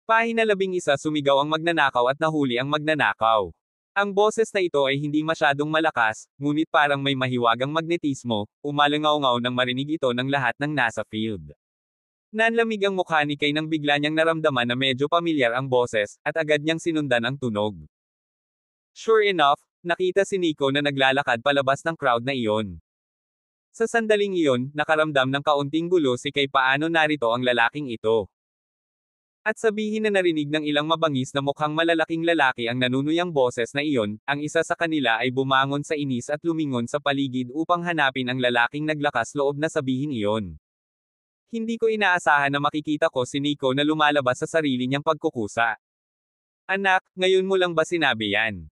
Pahina 11 sumigaw ang magnanakaw at nahuli ang magnanakaw. Ang boses na ito ay hindi masyadong malakas, ngunit parang may mahiwagang magnetismo, umalangaw-ngaw nang marinig ito ng lahat ng nasa field. Nanlamig ang mukha ni Kay nang bigla niyang naramdaman na medyo pamilyar ang boses, at agad niyang sinundan ang tunog. Sure enough, nakita si Nico na naglalakad palabas ng crowd na iyon. Sa sandaling iyon, nakaramdam ng kaunting gulo si Kay paano narito ang lalaking ito. At sabihin na narinig ng ilang mabangis na mukhang malalaking lalaki ang nanunuyang boses na iyon, ang isa sa kanila ay bumangon sa inis at lumingon sa paligid upang hanapin ang lalaking naglakas loob na sabihin iyon. Hindi ko inaasahan na makikita ko si Nico na lumalabas sa sarili niyang pagkukusa. Anak, ngayon mo lang ba sinabi yan?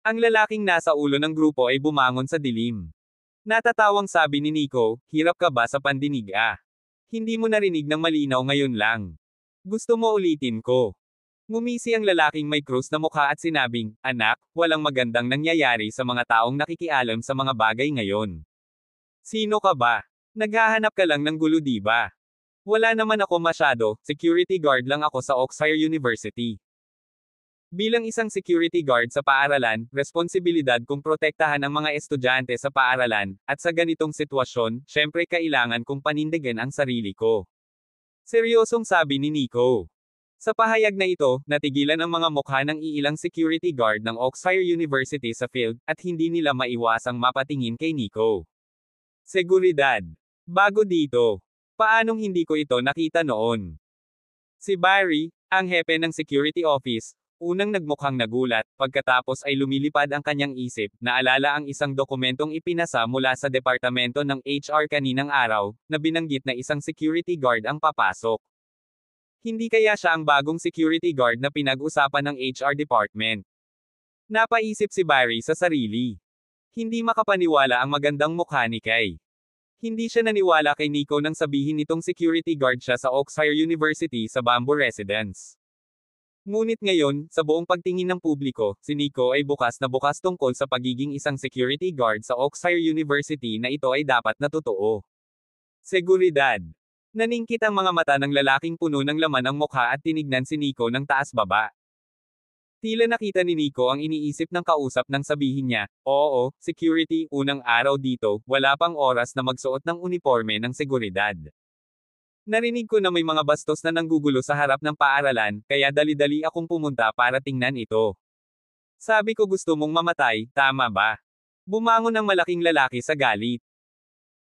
Ang lalaking nasa ulo ng grupo ay bumangon sa dilim. Natatawang sabi ni Nico, hirap ka ba sa pandinig ah? Hindi mo narinig ng malinaw ngayon lang. Gusto mo ulitin ko? Ngumisi ang lalaking may krus na mukha at sinabing, anak, walang magandang nangyayari sa mga taong nakikialam sa mga bagay ngayon. Sino ka ba? Naghahanap ka lang ng gulo di ba? Wala naman ako masyado, security guard lang ako sa Oxford University. Bilang isang security guard sa paaralan, responsibilidad kong protektahan ang mga estudyante sa paaralan, at sa ganitong sitwasyon, syempre kailangan kong panindigan ang sarili ko. Seryosong sabi ni Nico. Sa pahayag na ito, natigilan ang mga mukha ng iilang security guard ng Oxford University sa field, at hindi nila maiwasang mapatingin kay Nico. Seguridad. Bago dito. Paanong hindi ko ito nakita noon? Si Barry, ang hepe ng security office, unang nagmukhang nagulat, pagkatapos ay lumilipad ang kanyang isip, naalala ang isang dokumentong ipinasa mula sa departamento ng HR kaninang araw, na binanggit na isang security guard ang papasok. Hindi kaya siya ang bagong security guard na pinag-usapan ng HR department? Napaisip si Barry sa sarili. Hindi makapaniwala ang magandang mukha ni Kay. Hindi siya naniwala kay Nico nang sabihin nitong security guard siya sa Oxford University sa Bamboo Residence. Ngunit ngayon, sa buong pagtingin ng publiko, si Nico ay bukas na bukas tungkol sa pagiging isang security guard sa Oxford University na ito ay dapat na totoo. Seguridad. Naningkit ang mga mata ng lalaking puno ng laman ang mukha at tinignan si Nico ng taas-baba. Tila nakita ni Nico ang iniisip ng kausap nang sabihin niya, oo, security, unang araw dito, wala pang oras na magsuot ng uniforme ng seguridad. Narinig ko na may mga bastos na nanggugulo sa harap ng paaralan, kaya dali-dali akong pumunta para tingnan ito. Sabi ko gusto mong mamatay, tama ba? Bumangon ang malaking lalaki sa galit.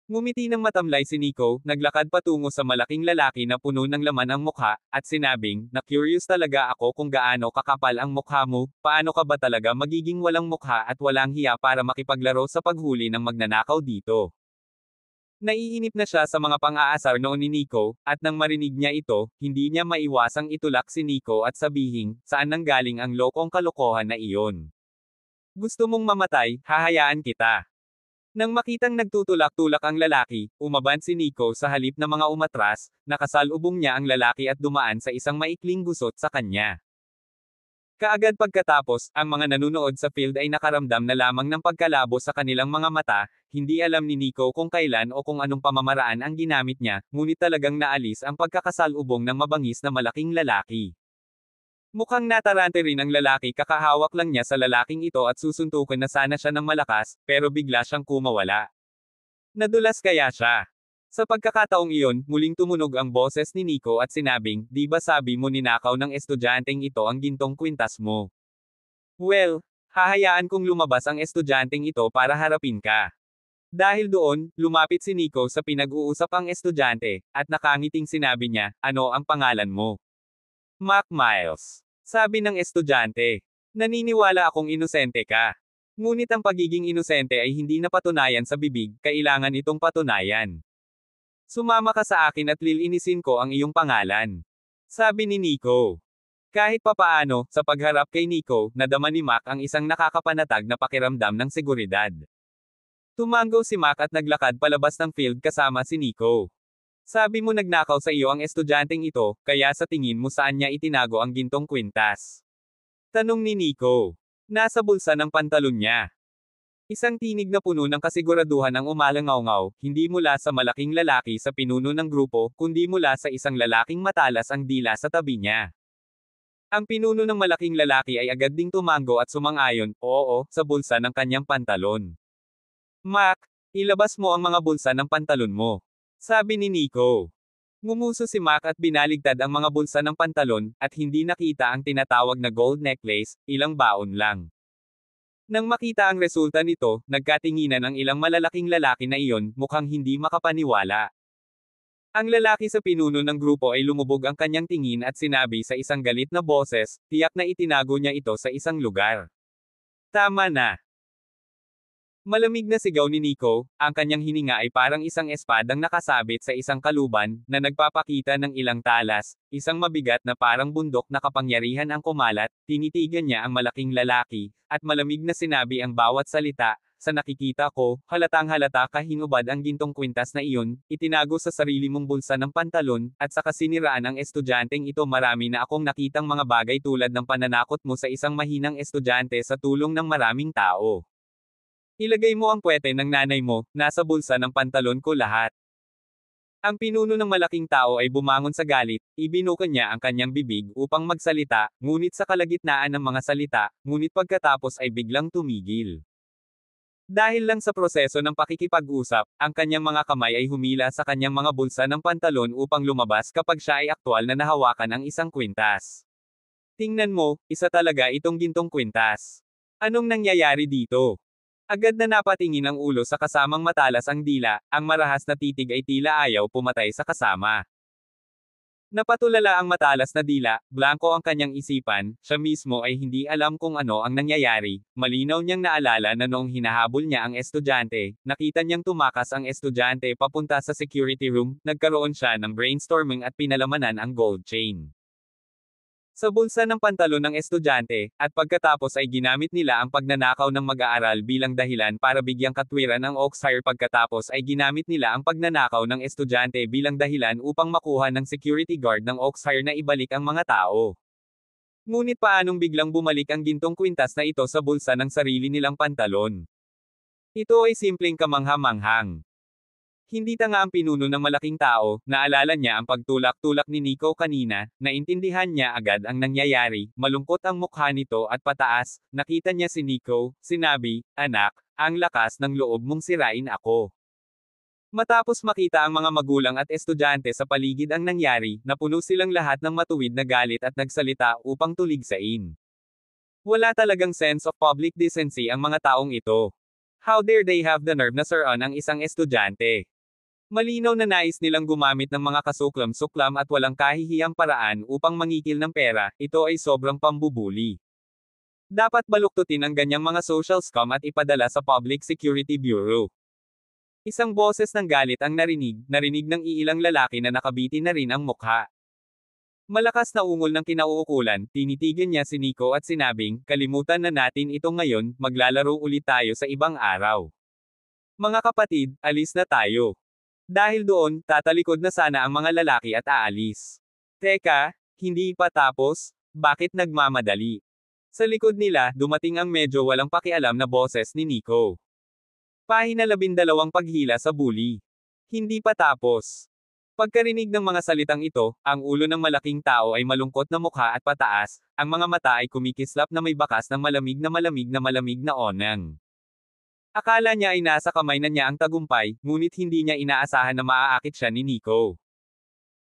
Ngumiti ng matamlay si Nico, naglakad patungo sa malaking lalaki na puno ng laman ang mukha, at sinabing, na-curious talaga ako kung gaano kakapal ang mukha mo, paano ka ba talaga magiging walang mukha at walang hiya para makipaglaro sa paghuli ng magnanakaw dito? Naiinip na siya sa mga pang-aasar noon ni Nico, at nang marinig niya ito, hindi niya maiwasang itulak si Nico at sabihin, saan nanggaling ang lokong kalokohan na iyon? Gusto mong mamatay, hahayaan kita. Nang makitang nagtutulak-tulak ang lalaki, umaban si Nico sa halip na mga umatras, nakasalubong niya ang lalaki at dumaan sa isang maikling gusot sa kanya. Kaagad pagkatapos, ang mga nanunood sa field ay nakaramdam na lamang ng pagkalabo sa kanilang mga mata, hindi alam ni Nico kung kailan o kung anong pamamaraan ang ginamit niya, ngunit talagang naalis ang pagkakasalubong ng mabangis na malaking lalaki. Mukhang natarante rin ang lalaki kakahawak lang niya sa lalaking ito at susuntukan na sana siya ng malakas, pero bigla siyang kumawala. Nadulas kaya siya? Sa pagkakataong iyon, muling tumunog ang boses ni Nico at sinabing, di ba sabi mo ninakaw ng estudyanteng ito ang gintong kwintas mo? Well, hahayaan kong lumabas ang estudyanteng ito para harapin ka. Dahil doon, lumapit si Nico sa pinag-uusap ang estudyante, at nakangiting sinabi niya, ano ang pangalan mo? Mac Miles. Sabi ng estudyante. Naniniwala akong inosente ka. Ngunit ang pagiging inosente ay hindi napatunayan sa bibig, kailangan itong patunayan. Sumama ka sa akin at lilinisin ko ang iyong pangalan. Sabi ni Nico. Kahit papaano, sa pagharap kay Nico, nadama ni Mac ang isang nakakapanatag na pakiramdam ng seguridad. Tumango si Mac at naglakad palabas ng field kasama si Nico. Sabi mo nagnakaw sa iyo ang estudyanteng ito, kaya sa tingin mo saan niya itinago ang gintong kwintas? Tanong ni Nico. Nasa bulsa ng pantalon niya. Isang tinig na puno ng kasiguraduhan ang umalangaw-ngaw, hindi mula sa malaking lalaki sa pinuno ng grupo, kundi mula sa isang lalaking matalas ang dila sa tabi niya. Ang pinuno ng malaking lalaki ay agad ding tumango at sumang-ayon, oo, sa bulsa ng kanyang pantalon. Mac, ilabas mo ang mga bulsa ng pantalon mo. Sabi ni Nico. Ngumuso si Mac at binaligtad ang mga bulsa ng pantalon, at hindi nakita ang tinatawag na gold necklace, ilang baon lang. Nang makita ang resulta nito, nagkatinginan ang ilang malalaking lalaki na iyon, mukhang hindi makapaniwala. Ang lalaki sa pinuno ng grupo ay lumubog ang kanyang tingin at sinabi sa isang galit na boses, tiyak na itinago niya ito sa isang lugar. Tama na. Malamig na sigaw ni Nico, ang kanyang hininga ay parang isang espadang nakasabit sa isang kaluban, na nagpapakita ng ilang talas, isang mabigat na parang bundok na kapangyarihan ang kumalat, tinitigan niya ang malaking lalaki, at malamig na sinabi ang bawat salita, sa nakikita ko, halatang-halata kahinubad ang gintong kwintas na iyon, itinago sa sarili mong bulsa ng pantalon, at sa kasiniraan ang estudyanteng ito marami na akong nakitang mga bagay tulad ng pananakot mo sa isang mahinang estudyante sa tulong ng maraming tao. Ilagay mo ang puwete ng nanay mo, nasa bulsa ng pantalon ko lahat. Ang pinuno ng malaking tao ay bumangon sa galit, ibinuka niya ang kanyang bibig upang magsalita, ngunit sa kalagitnaan ng mga salita, ngunit pagkatapos ay biglang tumigil. Dahil lang sa proseso ng pakikipag-usap, ang kanyang mga kamay ay humila sa kanyang mga bulsa ng pantalon upang lumabas kapag siya ay aktwal na nahawakan ang isang kwintas. Tingnan mo, isa talaga itong gintong kwintas. Anong nangyayari dito? Agad na napatingin ang ulo sa kasamang matalas ang dila, ang marahas na titig ay tila ayaw pumatay sa kasama. Napatulala ang matalas na dila, blanko ang kanyang isipan, siya mismo ay hindi alam kung ano ang nangyayari, malinaw niyang naalala na noong hinahabol niya ang estudyante, nakita niyang tumakas ang estudyante papunta sa security room, nagkaroon siya ng brainstorming at pinalamanan ang gold chain sa bulsa ng pantalon ng estudyante, at pagkatapos ay ginamit nila ang pagnanakaw ng mag-aaral bilang dahilan para bigyang katwiran ang Oxfire pagkatapos ay ginamit nila ang pagnanakaw ng estudyante bilang dahilan upang makuha ng security guard ng Oxfire na ibalik ang mga tao. Ngunit paanong biglang bumalik ang gintong kwintas na ito sa bulsa ng sarili nilang pantalon? Ito ay simpleng kamangha-manghang. Hindi tanga ang pinuno ng malaking tao, naalala niya ang pagtulak-tulak ni Nico kanina, naintindihan niya agad ang nangyayari, malungkot ang mukha nito at pataas, nakita niya si Nico, sinabi, anak, ang lakas ng loob mong sirain ako. Matapos makita ang mga magulang at estudyante sa paligid ang nangyari, napuno silang lahat ng matuwid na galit at nagsalita upang tuligsain. Wala talagang sense of public decency ang mga taong ito. How dare they have the nerve na suran ang isang estudyante? Malinaw na nais nilang gumamit ng mga kasuklam-suklam at walang kahihiyang paraan upang mangikil ng pera, ito ay sobrang pambubuli. Dapat baluktutin ang ganyang mga social scam at ipadala sa Public Security Bureau. Isang boses ng galit ang narinig ng iilang lalaki na nakabiti na rin ang mukha. Malakas na ungol ng kinauukulan, tinitigan niya si Nico at sinabing, kalimutan na natin ito ngayon, maglalaro ulit tayo sa ibang araw. Mga kapatid, alis na tayo. Dahil doon, tatalikod na sana ang mga lalaki at aalis. Teka, hindi pa tapos? Bakit nagmamadali? Sa likod nila, dumating ang medyo walang pakialam na boses ni Nico. Pahina 12 paghila sa bully. Hindi pa tapos. Pagkarinig ng mga salitang ito, ang ulo ng malaking tao ay malungkot na mukha at pataas, ang mga mata ay kumikislap na may bakas ng malamig na onang. Akala niya ay nasa kamay na niya ang tagumpay, ngunit hindi niya inaasahan na maaakit siya ni Nico.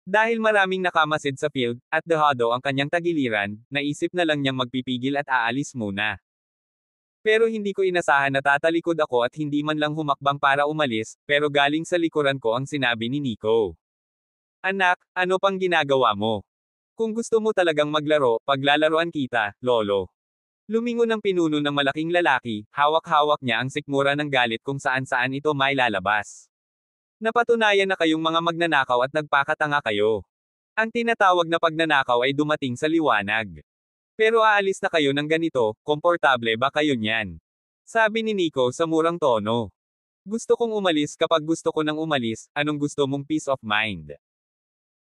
Dahil maraming nakamasid sa field, at dehado ang kanyang tagiliran, naisip na lang niyang magpipigil at aalis muna. Pero hindi ko inasahan na tatalikod ako at hindi man lang humakbang para umalis, pero galing sa likuran ko ang sinabi ni Nico. Anak, ano pang ginagawa mo? Kung gusto mo talagang maglaro, paglalaroan kita, lolo. Lumingon ang pinuno ng malaking lalaki, hawak-hawak niya ang sikmura ng galit kung saan-saan ito may lalabas. Napatunayan na kayong mga magnanakaw at nagpakatanga kayo. Ang tinatawag na pagnanakaw ay dumating sa liwanag. Pero aalis na kayo ng ganito, komportable ba kayo niyan? Sabi ni Nico sa murang tono. Gusto kong umalis kapag gusto ko nang umalis, anong gusto mong peace of mind?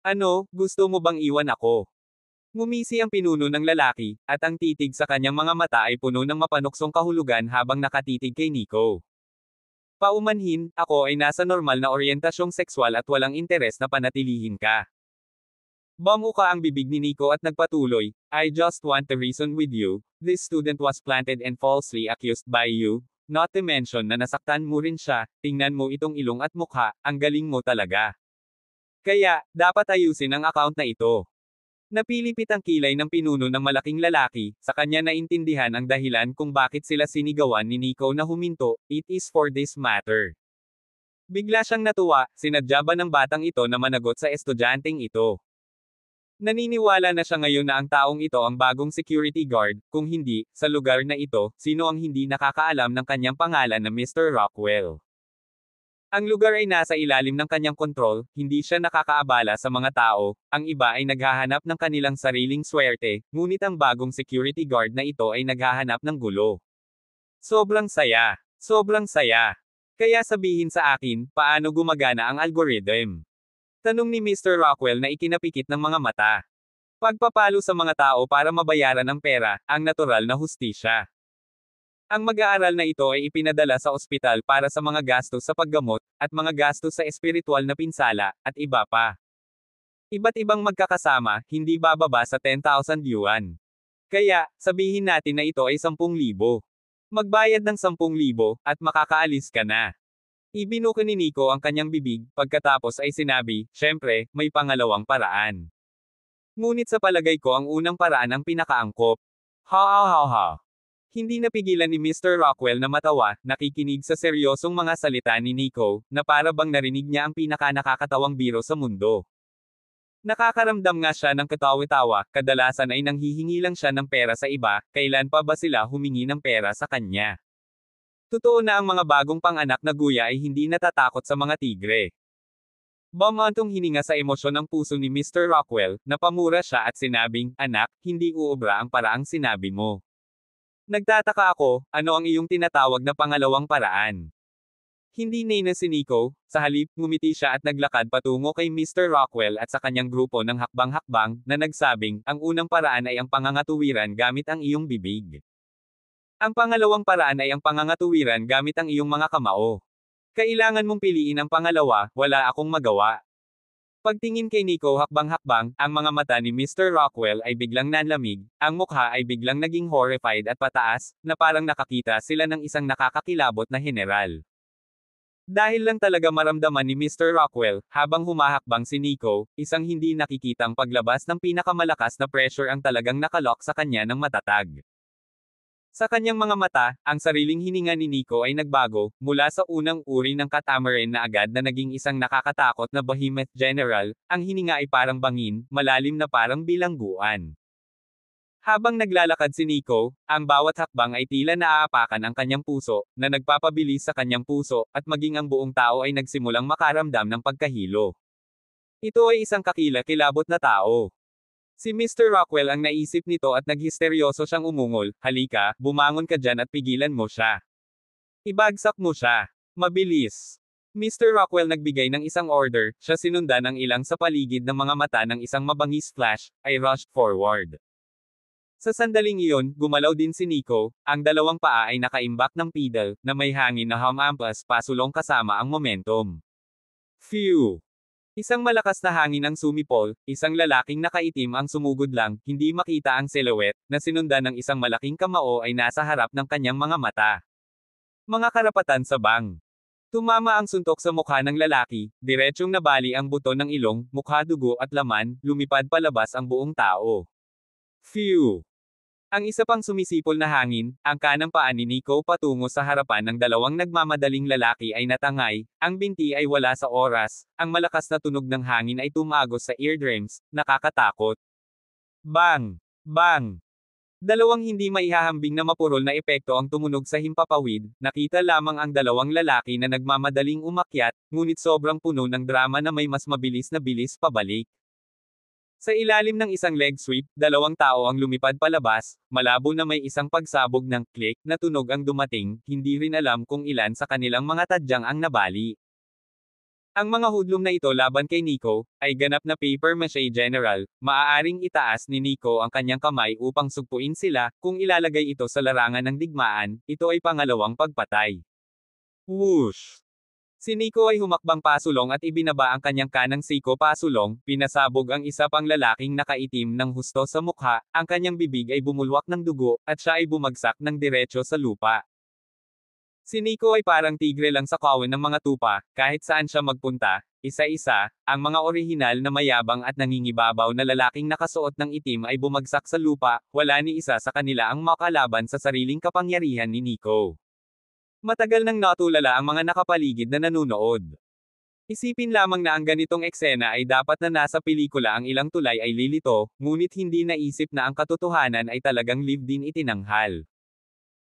Ano, gusto mo bang iwan ako? Ngumisi ang pinuno ng lalaki, at ang titig sa kanyang mga mata ay puno ng mapanuksong kahulugan habang nakatitig kay Nico. Paumanhin, ako ay nasa normal na oryentasyong sexual at walang interes na panatilihin ka. Bumuka ang bibig ni Nico at nagpatuloy, I just want to reason with you, this student was planted and falsely accused by you, not to mention na nasaktan mo rin siya, tingnan mo itong ilong at mukha, ang galing mo talaga. Kaya, dapat ayusin ang account na ito. Napilipit ang kilay ng pinuno ng malaking lalaki, sa kanya naintindihan ang dahilan kung bakit sila sinigawan ni Nico na huminto, it is for this matter. Bigla siyang natuwa, sinadya ba ng batang ito na managot sa estudyanteng ito? Naniniwala na siya ngayon na ang taong ito ang bagong security guard, kung hindi, sa lugar na ito, sino ang hindi nakakaalam ng kanyang pangalan na Mr. Rockwell. Ang lugar ay nasa ilalim ng kanyang kontrol, hindi siya nakakaabala sa mga tao, ang iba ay naghahanap ng kanilang sariling swerte, ngunit ang bagong security guard na ito ay naghahanap ng gulo. Sobrang saya. Sobrang saya. Kaya sabihin sa akin, paano gumagana ang algorithm? Tanong ni Mr. Rockwell na ikinapikit ng mga mata. Pagpapalo sa mga tao para mabayaran ang pera, ang natural na hustisya. Ang mag-aaral na ito ay ipinadala sa ospital para sa mga gastos sa paggamot, at mga gastos sa espiritual na pinsala, at iba pa. Iba't ibang magkakasama, hindi bababa sa 10,000 yuan. Kaya, sabihin natin na ito ay 10,000. Magbayad ng 10,000, at makakaalis ka na. Ibinuka ni Nico ang kanyang bibig, pagkatapos ay sinabi, syempre, may pangalawang paraan. Ngunit sa palagay ko ang unang paraan ang pinakaangkop. Ha ha ha ha. Hindi napigilan ni Mr. Rockwell na matawa, nakikinig sa seryosong mga salita ni Nico, na para bang narinig niya ang pinaka-nakakatawang biro sa mundo. Nakakaramdam nga siya ng katawa-tawa, kadalasan ay nanghihingi lang siya ng pera sa iba, kailan pa ba sila humingi ng pera sa kanya? Totoo na ang mga bagong panganak na guya ay hindi natatakot sa mga tigre. Bumantong hininga sa emosyon ng puso ni Mr. Rockwell, napamura siya at sinabing, anak, hindi uobra ang paraang sinabi mo. Nagtataka ako, ano ang iyong tinatawag na pangalawang paraan? Hindi na si Nico, sa halip, ngumiti siya at naglakad patungo kay Mr. Rockwell at sa kanyang grupo ng hakbang-hakbang, na nagsabing, ang unang paraan ay ang pangangatuwiran gamit ang iyong bibig. Ang pangalawang paraan ay ang pangangatuwiran gamit ang iyong mga kamao. Kailangan mong piliin ang pangalawa, wala akong magawa. Pagtingin kay Nico hakbang-hakbang, ang mga mata ni Mr. Rockwell ay biglang nanlamig, ang mukha ay biglang naging horrified at pataas, na parang nakakita sila ng isang nakakakilabot na general. Dahil lang talaga maramdaman ni Mr. Rockwell, habang humahakbang si Nico, isang hindi nakikitang paglabas ng pinakamalakas na pressure ang talagang nakalok sa kanya ng matatag. Sa kanyang mga mata, ang sariling hininga ni Nico ay nagbago, mula sa unang uri ng catamaran na agad na naging isang nakakatakot na behemoth general, ang hininga ay parang bangin, malalim na parang bilangguan. Habang naglalakad si Nico, ang bawat hakbang ay tila naaapakan ang kanyang puso, na nagpapabilis sa kanyang puso, at maging ang buong tao ay nagsimulang makaramdam ng pagkahilo. Ito ay isang kakila-kilabot na tao. Si Mr. Rockwell ang naisip nito at naghisteryoso siyang umungol, halika, bumangon ka dyan at pigilan mo siya. Ibagsak mo siya. Mabilis. Mr. Rockwell nagbigay ng isang order, siya sinundan ng ilang sa paligid ng mga mata ng isang mabangis flash, ay rushed forward. Sa sandaling iyon, gumalaw din si Nico, ang dalawang paa ay nakaimbak ng pedal, na may hangin na humampas pasulong kasama ang momentum. Phew! Isang malakas na hangin ang sumipol, isang lalaking nakaitim ang sumugod lang, hindi makita ang silhouette, na sinundan ng isang malaking kamao ay nasa harap ng kanyang mga mata. Mga karapatan sa bang. Tumama ang suntok sa mukha ng lalaki, diretsyong nabali ang buto ng ilong, mukha dugo at laman, lumipad palabas ang buong tao. Phew! Ang isa pang sumisipol na hangin, ang kanang paa ni Nico patungo sa harapan ng dalawang nagmamadaling lalaki ay natangay, ang binti ay wala sa oras, ang malakas na tunog ng hangin ay tumagos sa eardrums, nakakatakot. Bang! Bang! Dalawang hindi maihahambing na mapurol na epekto ang tumunog sa himpapawid, nakita lamang ang dalawang lalaki na nagmamadaling umakyat, ngunit sobrang puno ng drama na may mas mabilis na bilis pabalik. Sa ilalim ng isang leg sweep, dalawang tao ang lumipad palabas, malabo na may isang pagsabog ng click na tunog ang dumating, hindi rin alam kung ilan sa kanilang mga tadyang ang nabali. Ang mga hudlom na ito laban kay Nico, ay ganap na paper mache general, maaaring itaas ni Nico ang kanyang kamay upang sugpuin sila, kung ilalagay ito sa larangan ng digmaan, ito ay pangalawang pagpatay. Whoosh! Si Nico ay humakbang pasulong at ibinaba ang kanyang kanang siko pasulong, pinasabog ang isa pang lalaking nakaitim ng husto sa mukha, ang kanyang bibig ay bumulwak ng dugo, at siya ay bumagsak ng diretso sa lupa. Si Nico ay parang tigre lang sa kawan ng mga tupa, kahit saan siya magpunta, isa-isa, ang mga orihinal na mayabang at nangingibabaw na lalaking nakasuot ng itim ay bumagsak sa lupa, wala ni isa sa kanila ang makalaban sa sariling kapangyarihan ni Nico. Matagal nang natulala ang mga nakapaligid na nanunood. Isipin lamang na ang ganitong eksena ay dapat na nasa pelikula ang ilang tulay ay lilito, ngunit hindi naisip na ang katotohanan ay talagang lived-in itinanghal.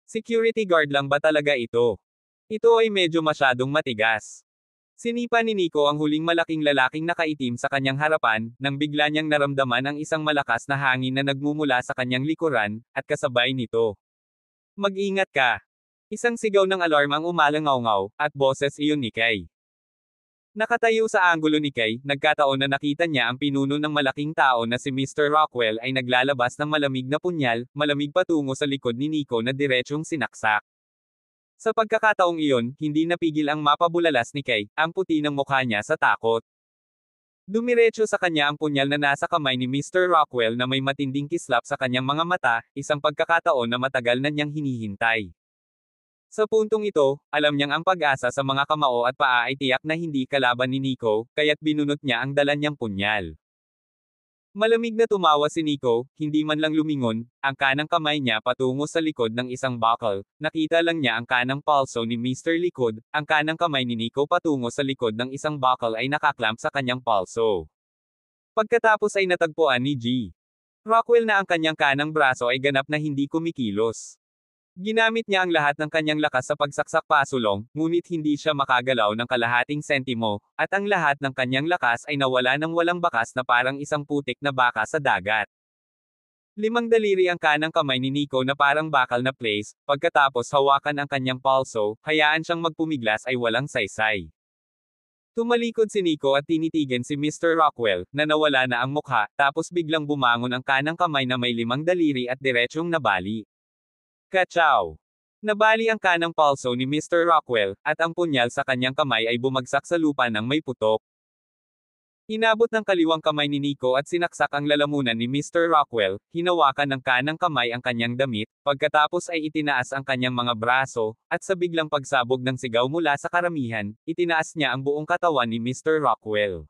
Security guard lang ba talaga ito? Ito ay medyo masyadong matigas. Sinipa ni Nico ang huling malaking lalaking nakaitim sa kanyang harapan, nang bigla niyang naramdaman ang isang malakas na hangin na nagmumula sa kanyang likuran, at kasabay nito. Mag-ingat ka! Isang sigaw ng alarm ang umalangaw-ngaw, at boses iyon ni Kay. Nakatayo sa anggulo ni Kay, nagkataon na nakita niya ang pinuno ng malaking tao na si Mr. Rockwell ay naglalabas ng malamig na punyal, malamig patungo sa likod ni Nico na diretsyong sinaksak. Sa pagkakataong iyon, hindi napigil ang mapabulalas ni Kay, ang puti ng mukha niya sa takot. Dumiretso sa kanya ang punyal na nasa kamay ni Mr. Rockwell na may matinding kislap sa kanyang mga mata, isang pagkakataon na matagal na niyang hinihintay. Sa puntong ito, alam niyang ang pag-asa sa mga kamao at paa ay tiyak na hindi kalaban ni Nico, kaya't binunot niya ang dala niyang punyal. Malamig na tumawa si Nico, hindi man lang lumingon, ang kanang kamay niya patungo sa likod ng isang buckle, nakita lang niya ang kanang palso ni Mr. Likod, ang kanang kamay ni Nico patungo sa likod ng isang buckle ay nakaklamp sa kanyang palso. Pagkatapos ay natagpuan ni G. Rockwell na ang kanyang kanang braso ay ganap na hindi kumikilos. Ginamit niya ang lahat ng kanyang lakas sa pagsaksak pasulong, ngunit hindi siya makagalaw ng kalahating sentimo, at ang lahat ng kanyang lakas ay nawala ng walang bakas na parang isang putik na baka sa dagat. 5 daliri ang kanang kamay ni Nico na parang bakal na place, pagkatapos hawakan ang kanyang palso, hayaan siyang magpumiglas ay walang saysay. Tumalikod si Nico at tinitigan si Mr. Rockwell, na nawala na ang mukha, tapos biglang bumangon ang kanang kamay na may 5 daliri at diretsyong nabali. Kachaw! Nabali ang kanang palso ni Mr. Rockwell, at ang punyal sa kanyang kamay ay bumagsak sa lupa ng may putok. Inabot ng kaliwang kamay ni Nico at sinaksak ang lalamunan ni Mr. Rockwell, hinawakan ng kanang kamay ang kanyang damit, pagkatapos ay itinaas ang kanyang mga braso, at sa biglang pagsabog ng sigaw mula sa karamihan, itinaas niya ang buong katawan ni Mr. Rockwell.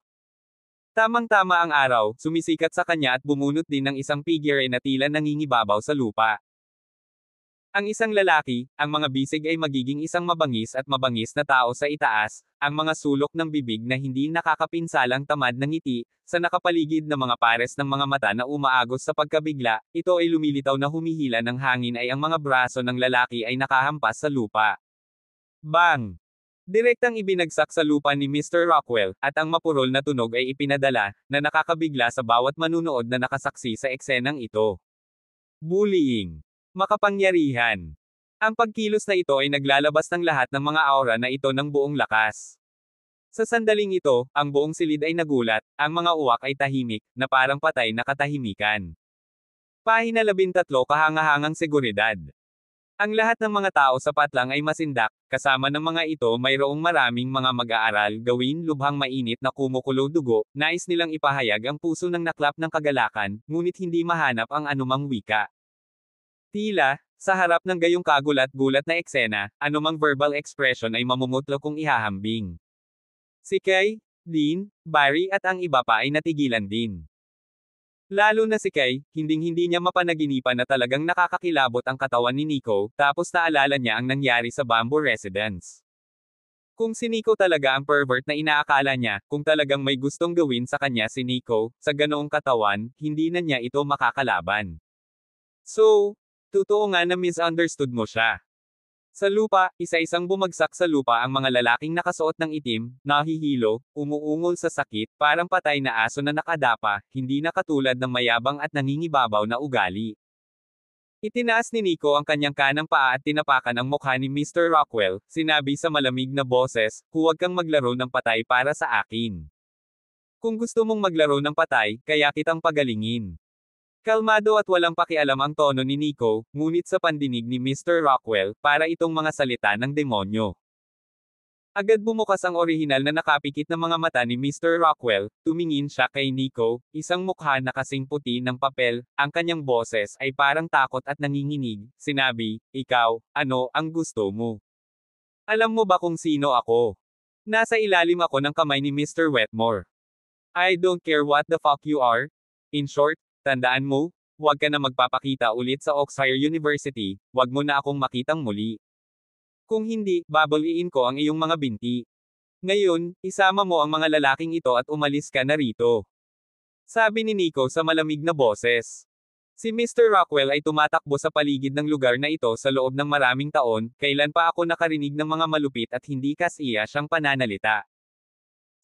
Tamang-tama ang araw, sumisikat sa kanya at bumunot din ng isang figure na tila nangingibabaw sa lupa. Ang isang lalaki, ang mga bisig ay magiging isang mabangis at mabangis na tao sa itaas, ang mga sulok ng bibig na hindi nakakapinsalang tamad ng ngiti, sa nakapaligid na mga pares ng mga mata na umaagos sa pagkabigla, ito ay lumilitaw na humihila ng hangin ay ang mga braso ng lalaki ay nakahampas sa lupa. Bang! Direktang ibinagsak sa lupa ni Mr. Rockwell, at ang mapurol na tunog ay ipinadala, na nakakabigla sa bawat manunood na nakasaksi sa eksenang ito. Bullying. Makapangyarihan. Ang pagkilos na ito ay naglalabas ng lahat ng mga aura na ito ng buong lakas. Sa sandaling ito, ang buong silid ay nagulat, ang mga uwak ay tahimik, na parang patay na katahimikan. Pahina 13 kahangahangang seguridad. Ang lahat ng mga tao sa patlang ay masindak, kasama ng mga ito mayroong maraming mga mag-aaral gawin lubhang mainit na kumukulo dugo, nais nilang ipahayag ang puso ng naklap ng kagalakan, ngunit hindi mahanap ang anumang wika. Tila, sa harap ng gayong kagulat-gulat na eksena, anumang verbal expression ay mamumutlo kung ihahambing. Si Kay, Dean, Barry at ang iba pa ay natigilan din. Lalo na si Kay, hinding-hindi niya mapanaginipan na talagang nakakakilabot ang katawan ni Nico, tapos naalala niya ang nangyari sa Bamboo Residence. Kung si Nico talaga ang pervert na inaakala niya, kung talagang may gustong gawin sa kanya si Nico, sa ganoong katawan, hindi na niya ito makakalaban. So, totoo nga na misunderstood mo siya. Sa lupa, isa-isang bumagsak sa lupa ang mga lalaking nakasuot ng itim, nahihilo, umuungol sa sakit, parang patay na aso na nakadapa, hindi na katulad ng mayabang at nangingibabaw na ugali. Itinaas ni Nico ang kanyang kanang paa at tinapakan ang mukha ni Mr. Rockwell, sinabi sa malamig na boses, huwag kang maglaro ng patay para sa akin. Kung gusto mong maglaro ng patay, kaya kitang pagalingin. Kalmado at walang pakialam ang tono ni Nico, ngunit sa pandinig ni Mr. Rockwell, para itong mga salita ng demonyo. Agad bumukas ang orihinal na nakapikit na mga mata ni Mr. Rockwell, tumingin siya kay Nico, isang mukha na kasing puti ng papel, ang kanyang boses ay parang takot at nanginginig, sinabi, ikaw, ano ang gusto mo? Alam mo ba kung sino ako? Nasa ilalim ako ng kamay ni Mr. Wetmore. I don't care what the fuck you are. In short, tandaan mo, huwag ka na magpapakita ulit sa Oxford University, huwag mo na akong makitang muli. Kung hindi, babaliin ko ang iyong mga binti. Ngayon, isama mo ang mga lalaking ito at umalis ka na rito. Sabi ni Nico sa malamig na boses. Si Mr. Rockwell ay tumatakbo sa paligid ng lugar na ito sa loob ng maraming taon, kailan pa ako nakarinig ng mga malupit at hindi kasiya siyang pananalita.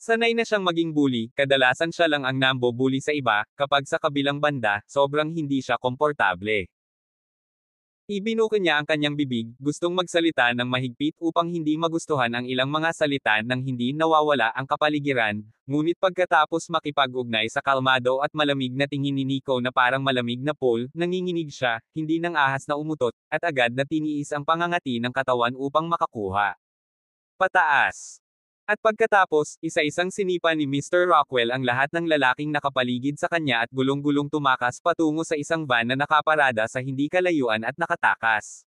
Sanay na siyang maging bully, kadalasan siya lang ang nambo-bully sa iba, kapag sa kabilang banda, sobrang hindi siya komportable. Ibinuka niya ang kanyang bibig, gustong magsalita ng mahigpit upang hindi magustuhan ang ilang mga salita nang hindi nawawala ang kapaligiran, ngunit pagkatapos makipag-ugnay sa kalmado at malamig na tingin ni Nico na parang malamig na pool, nanginginig siya, hindi nang ahas na umutot, at agad na tiniis ang pangangati ng katawan upang makakuha. Pataas. At pagkatapos, isa-isang sinipa ni Mr. Rockwell ang lahat ng lalaking nakapaligid sa kanya at gulong-gulong tumakas patungo sa isang van na nakaparada sa hindi kalayuan at nakatakas.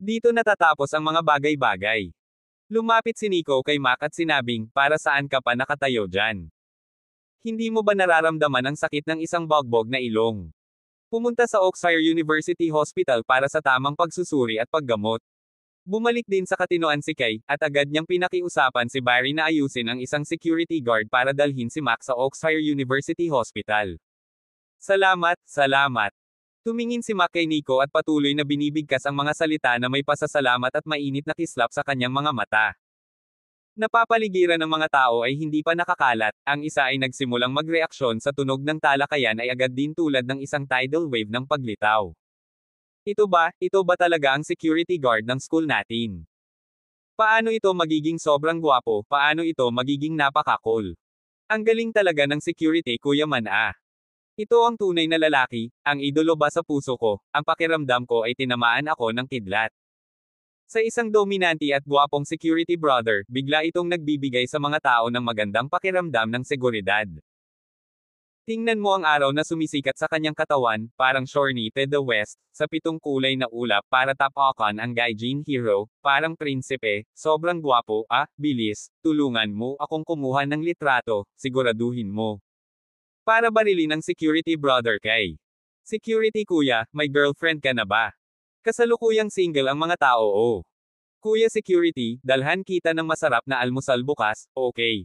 Dito natatapos ang mga bagay-bagay. Lumapit si Nico kay Mac at sinabing, para saan ka pa nakatayo dyan? Hindi mo ba nararamdaman ang sakit ng isang bagbog na ilong? Pumunta sa Oxford University Hospital para sa tamang pagsusuri at paggamot. Bumalik din sa katinoan si Kay, at agad niyang pinakiusapan si Barry na ayusin ang isang security guard para dalhin si Mac sa Oxford University Hospital. Salamat, salamat. Tumingin si Mac kay Nico at patuloy na binibigkas ang mga salita na may pasasalamat at mainit na kislap sa kanyang mga mata. Napapaligiran ng mga tao ay hindi pa nakakalat, ang isa ay nagsimulang magreaksyon sa tunog ng talakayan ay agad din tulad ng isang tidal wave ng paglitaw. Ito ba talaga ang security guard ng school natin? Paano ito magiging sobrang gwapo, paano ito magiging napaka-cool? Ang galing talaga ng security Kuya Man ah. Ito ang tunay na lalaki, ang idolo ba sa puso ko, ang pakiramdam ko ay tinamaan ako ng kidlat. Sa isang dominante at gwapong security brother, bigla itong nagbibigay sa mga tao ng magandang pakiramdam ng seguridad. Tingnan mo ang araw na sumisikat sa kanyang katawan, parang shorty to the west, sa 7 kulay na ulap para tapakan ang gaijin hero, parang prinsipe, sobrang gwapo, bilis, tulungan mo akong kumuha ng litrato, siguraduhin mo. Para barilin ng security brother kay. Security kuya, may girlfriend ka na ba? Kasalukuyang single ang mga tao Kuya security, dalhan kita ng masarap na almusal bukas, okay.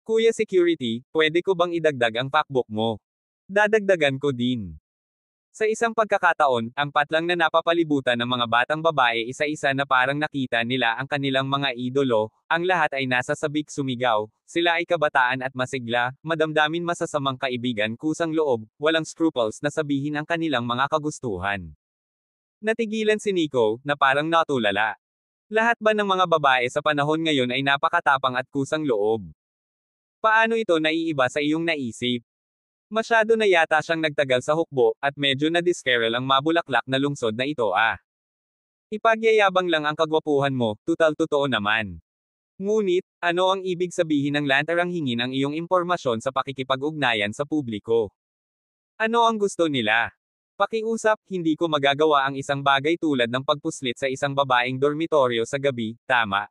Kuya security, pwede ko bang idagdag ang pakbook mo? Dadagdagan ko din. Sa isang pagkakataon, ang patlang na napapalibutan ng mga batang babae isa-isa na parang nakita nila ang kanilang mga idolo, ang lahat ay nasa sabik sumigaw, sila ay kabataan at masigla, madamdamin masasamang kaibigan kusang loob, walang scruples na sabihin ang kanilang mga kagustuhan. Natigilan si Nico, na parang natulala. Lahat ba ng mga babae sa panahon ngayon ay napakatapang at kusang loob? Paano ito naiiba sa iyong naisip? Masyado na yata siyang nagtagal sa hukbo, at medyo na-discarrel ang mabulaklak na lungsod na ito Ipagyayabang lang ang kagwapuhan mo, tutal totoo naman. Ngunit, ano ang ibig sabihin ng lantarang hingin ang iyong impormasyon sa pakikipag-ugnayan sa publiko? Ano ang gusto nila? Pakiusap, hindi ko magagawa ang isang bagay tulad ng pagpuslit sa isang babaeng dormitoryo sa gabi, tama?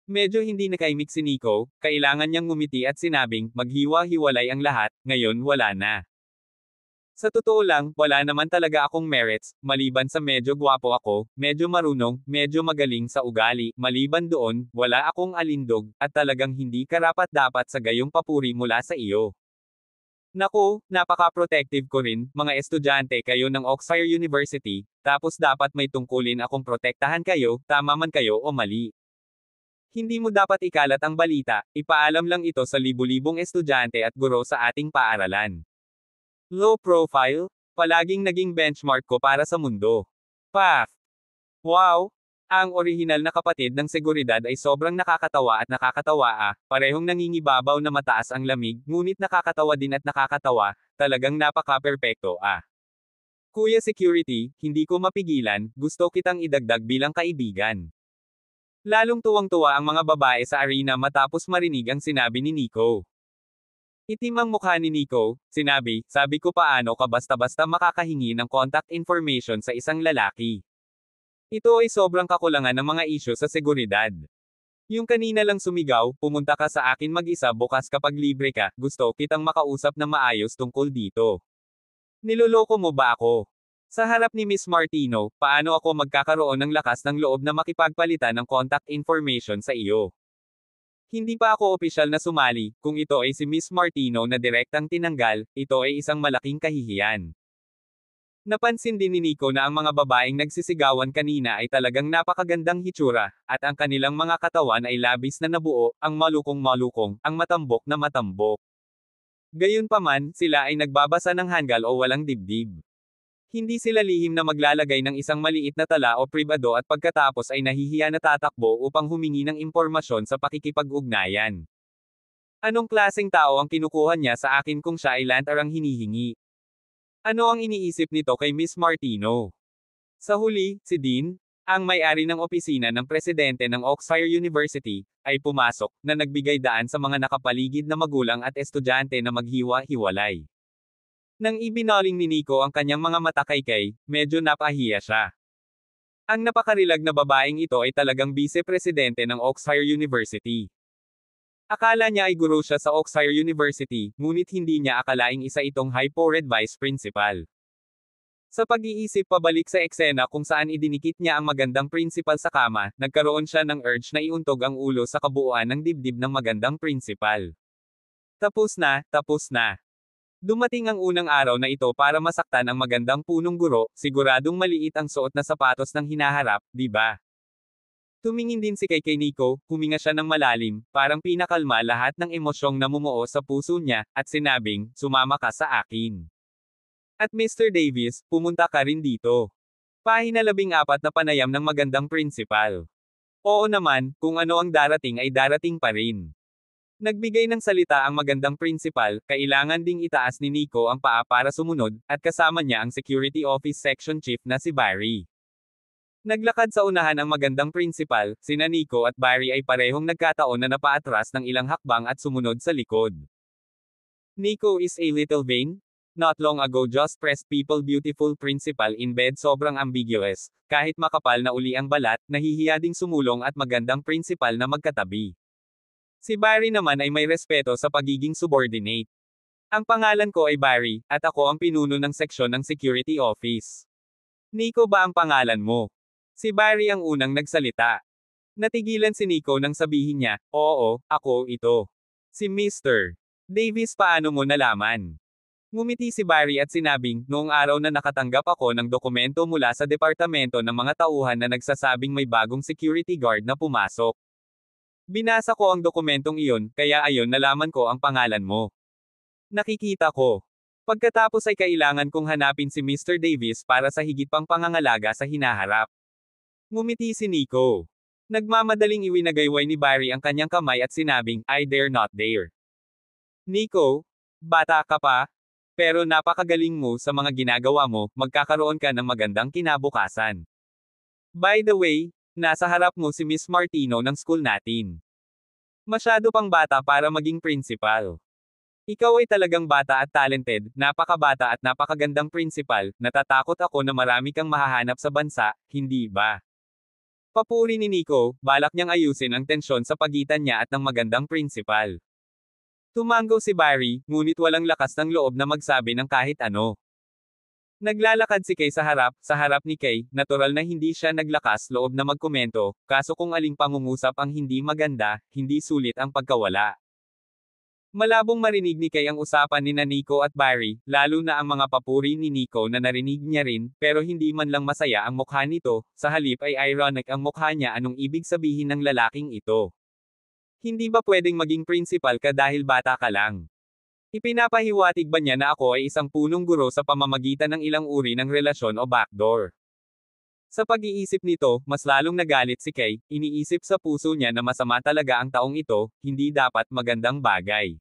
Medyo hindi nakaimik si Nico, kailangan niyang ngumiti at sinabing, maghiwa-hiwalay ang lahat, ngayon wala na. Sa totoo lang, wala naman talaga akong merits, maliban sa medyo gwapo ako, medyo marunong, medyo magaling sa ugali, maliban doon, wala akong alindog, at talagang hindi karapat-dapat sa gayong papuri mula sa iyo. Naku, napaka-protective ko rin, mga estudyante kayo ng Oxford University, tapos dapat may tungkulin akong protektahan kayo, tama man kayo o mali. Hindi mo dapat ikalat ang balita, ipaalam lang ito sa libu-libong estudyante at guro sa ating paaralan. Low profile, palaging naging benchmark ko para sa mundo. Paf! Wow! Ang orihinal na kapatid ng seguridad ay sobrang nakakatawa at nakakatawa parehong nangingibabaw na mataas ang lamig, ngunit nakakatawa din at nakakatawa, talagang napaka-perpekto Kuya security, hindi ko mapigilan, gusto kitang idagdag bilang kaibigan. Lalong tuwang-tuwa ang mga babae sa arena matapos marinig ang sinabi ni Nico. Itim ang mukha ni Nico, sabi ko paano ka basta-basta makakahingi ng contact information sa isang lalaki. Ito ay sobrang kakulangan ng mga isyu sa seguridad. Yung kanina lang sumigaw, pumunta ka sa akin mag-isa bukas kapag libre ka, gusto kitang makausap na maayos tungkol dito. Niloloko mo ba ako? Sa harap ni Miss Martino, paano ako magkakaroon ng lakas ng loob na makipagpalitan ng contact information sa iyo? Hindi pa ako opisyal na sumali, kung ito ay si Miss Martino na direktang tinanggal, ito ay isang malaking kahihiyan. Napansin din ni Nico na ang mga babaeng nagsisigawan kanina ay talagang napakagandang hitsura, at ang kanilang mga katawan ay labis na nabuo, ang malukong-malukong, ang matambok na matambok. Gayunpaman, sila ay nagbabasa ng hanggal o walang dibdib. Hindi sila lihim na maglalagay ng isang maliit na tala o pribado at pagkatapos ay nahihiya na tatakbo upang humingi ng impormasyon sa pakikipag-ugnayan. Anong klaseng tao ang kinukuha niya sa akin kung siya ay lantarang hinihingi? Ano ang iniisip nito kay Miss Martino? Sa huli, si Dean, ang may-ari ng opisina ng presidente ng Oxford University, ay pumasok, na nagbigay daan sa mga nakapaligid na magulang at estudyante na maghiwa-hiwalay. Nang ibinaling ni Nico ang kanyang mga mata kay Kay, medyo napahiya siya. Ang napakarilag na babaeng ito ay talagang vice-presidente ng Oxford University. Akala niya ay guro siya sa Oxford University, ngunit hindi niya akalaing isa itong high-powered vice principal. Sa pag-iisip pabalik sa eksena kung saan idinikit niya ang magandang principal sa kama, nagkaroon siya ng urge na iuntog ang ulo sa kabuuan ng dibdib ng magandang principal. Tapos na. Dumating ang unang araw na ito para masaktan ang magandang punong guro, siguradong maliit ang suot na sapatos ng hinaharap, di ba? Tumingin din si kay Nico, huminga siya ng malalim, parang pinakalma lahat ng emosyong namumuo sa puso niya, at sinabing, sumama ka sa akin. At Mr. Davis, pumunta ka rin dito. Pahina 14 na panayam ng magandang principal. Oo naman, kung ano ang darating ay darating pa rin. Nagbigay ng salita ang magandang principal, kailangan ding itaas ni Nico ang paa para sumunod, at kasama niya ang security office section chief na si Barry. Naglakad sa unahan ang magandang principal, sina Nico at Barry ay parehong nagkataon na napaatras ng ilang hakbang at sumunod sa likod. Nico is a little vain? Not long ago just pressed people beautiful principal in bed sobrang ambiguous, kahit makapal na uli ang balat, nahihiya ding sumulong at magandang principal na magkatabi. Si Barry naman ay may respeto sa pagiging subordinate. Ang pangalan ko ay Barry, at ako ang pinuno ng seksyon ng security office. Nico ba ang pangalan mo? Si Barry ang unang nagsalita. Natigilan si Nico nang sabihin niya, oo, ako ito. Si Mr. Davis paano mo nalaman? Ngumiti si Barry at sinabing, noong araw na nakatanggap ako ng dokumento mula sa departamento ng mga tauhan na nagsasabing may bagong security guard na pumasok. Binasa ko ang dokumentong iyon, kaya ayon nalaman ko ang pangalan mo. Nakikita ko. Pagkatapos ay kailangan kong hanapin si Mr. Davis para sa higit pang pangangalaga sa hinaharap. Ngumiti si Nico. Nagmamadaling iwinagayway ni Barry ang kanyang kamay at sinabing, I dare not dare. Nico, bata ka pa? Pero napakagaling mo sa mga ginagawa mo, magkakaroon ka ng magandang kinabukasan. By the way, nasa harap mo si Miss Martino ng school natin. Masyado pang bata para maging principal. Ikaw ay talagang bata at talented, napakabata at napakagandang principal, natatakot ako na marami kang mahahanap sa bansa, hindi ba? Papuri ni Nico, balak niyang ayusin ang tensyon sa pagitan niya at ng magandang principal. Tumango si Barry, ngunit walang lakas ng loob na magsabi ng kahit ano. Naglalakad si Kay sa harap ni Kay, natural na hindi siya naglakas loob na magkomento, kaso kung aling pangungusap ang hindi maganda, hindi sulit ang pagkawala. Malabong marinig ni Kay ang usapan ni Nico at Barry, lalo na ang mga papuri ni Nico na narinig niya rin, pero hindi man lang masaya ang mukha nito, sa halip ay ironic ang mukha niya anong ibig sabihin ng lalaking ito. Hindi ba pwedeng maging principal ka dahil bata ka lang? Ipinapahiwatig ba niya na ako ay isang punong guro sa pamamagitan ng ilang uri ng relasyon o backdoor? Sa pag-iisip nito, mas lalong nagalit si Kay, iniisip sa puso niya na masama talaga ang taong ito, hindi dapat magandang bagay.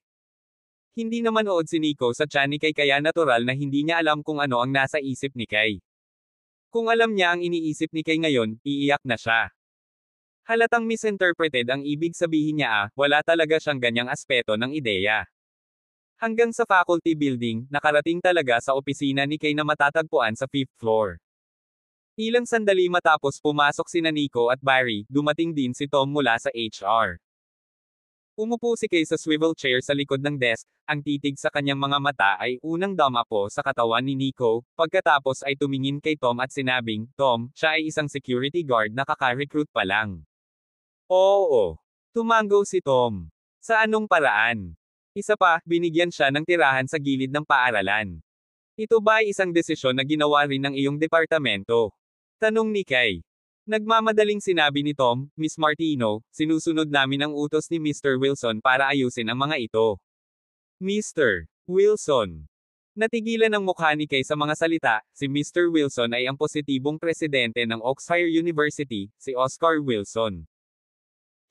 Hindi naman ood si Nico sa tiyan ni Kay kaya natural na hindi niya alam kung ano ang nasa isip ni Kay. Kung alam niya ang iniisip ni Kay ngayon, iiyak na siya. Halatang misinterpreted ang ibig sabihin niya wala talaga siyang ganyang aspeto ng ideya. Hanggang sa faculty building, nakarating talaga sa opisina ni Kay na matatagpuan sa 5th floor. Ilang sandali matapos pumasok sina Nico at Barry, dumating din si Tom mula sa HR. Umupo si Kay sa swivel chair sa likod ng desk, ang titig sa kanyang mga mata ay unang dumapo sa katawan ni Nico, pagkatapos ay tumingin kay Tom at sinabing, Tom, siya ay isang security guard na kaka-recruit pa lang. Oo. Tumango si Tom. Sa anong paraan? Isa pa, binigyan siya ng tirahan sa gilid ng paaralan. Ito ba ay isang desisyon na ginawa rin ng iyong departamento? Tanong ni Kay. Nagmamadaling sinabi ni Tom, Miss Martino, sinusunod namin ang utos ni Mr. Wilson para ayusin ang mga ito. Mr. Wilson. Natigilan ang mukha ni Kay sa mga salita, si Mr. Wilson ay ang positibong presidente ng Oxford University, si Oscar Wilson.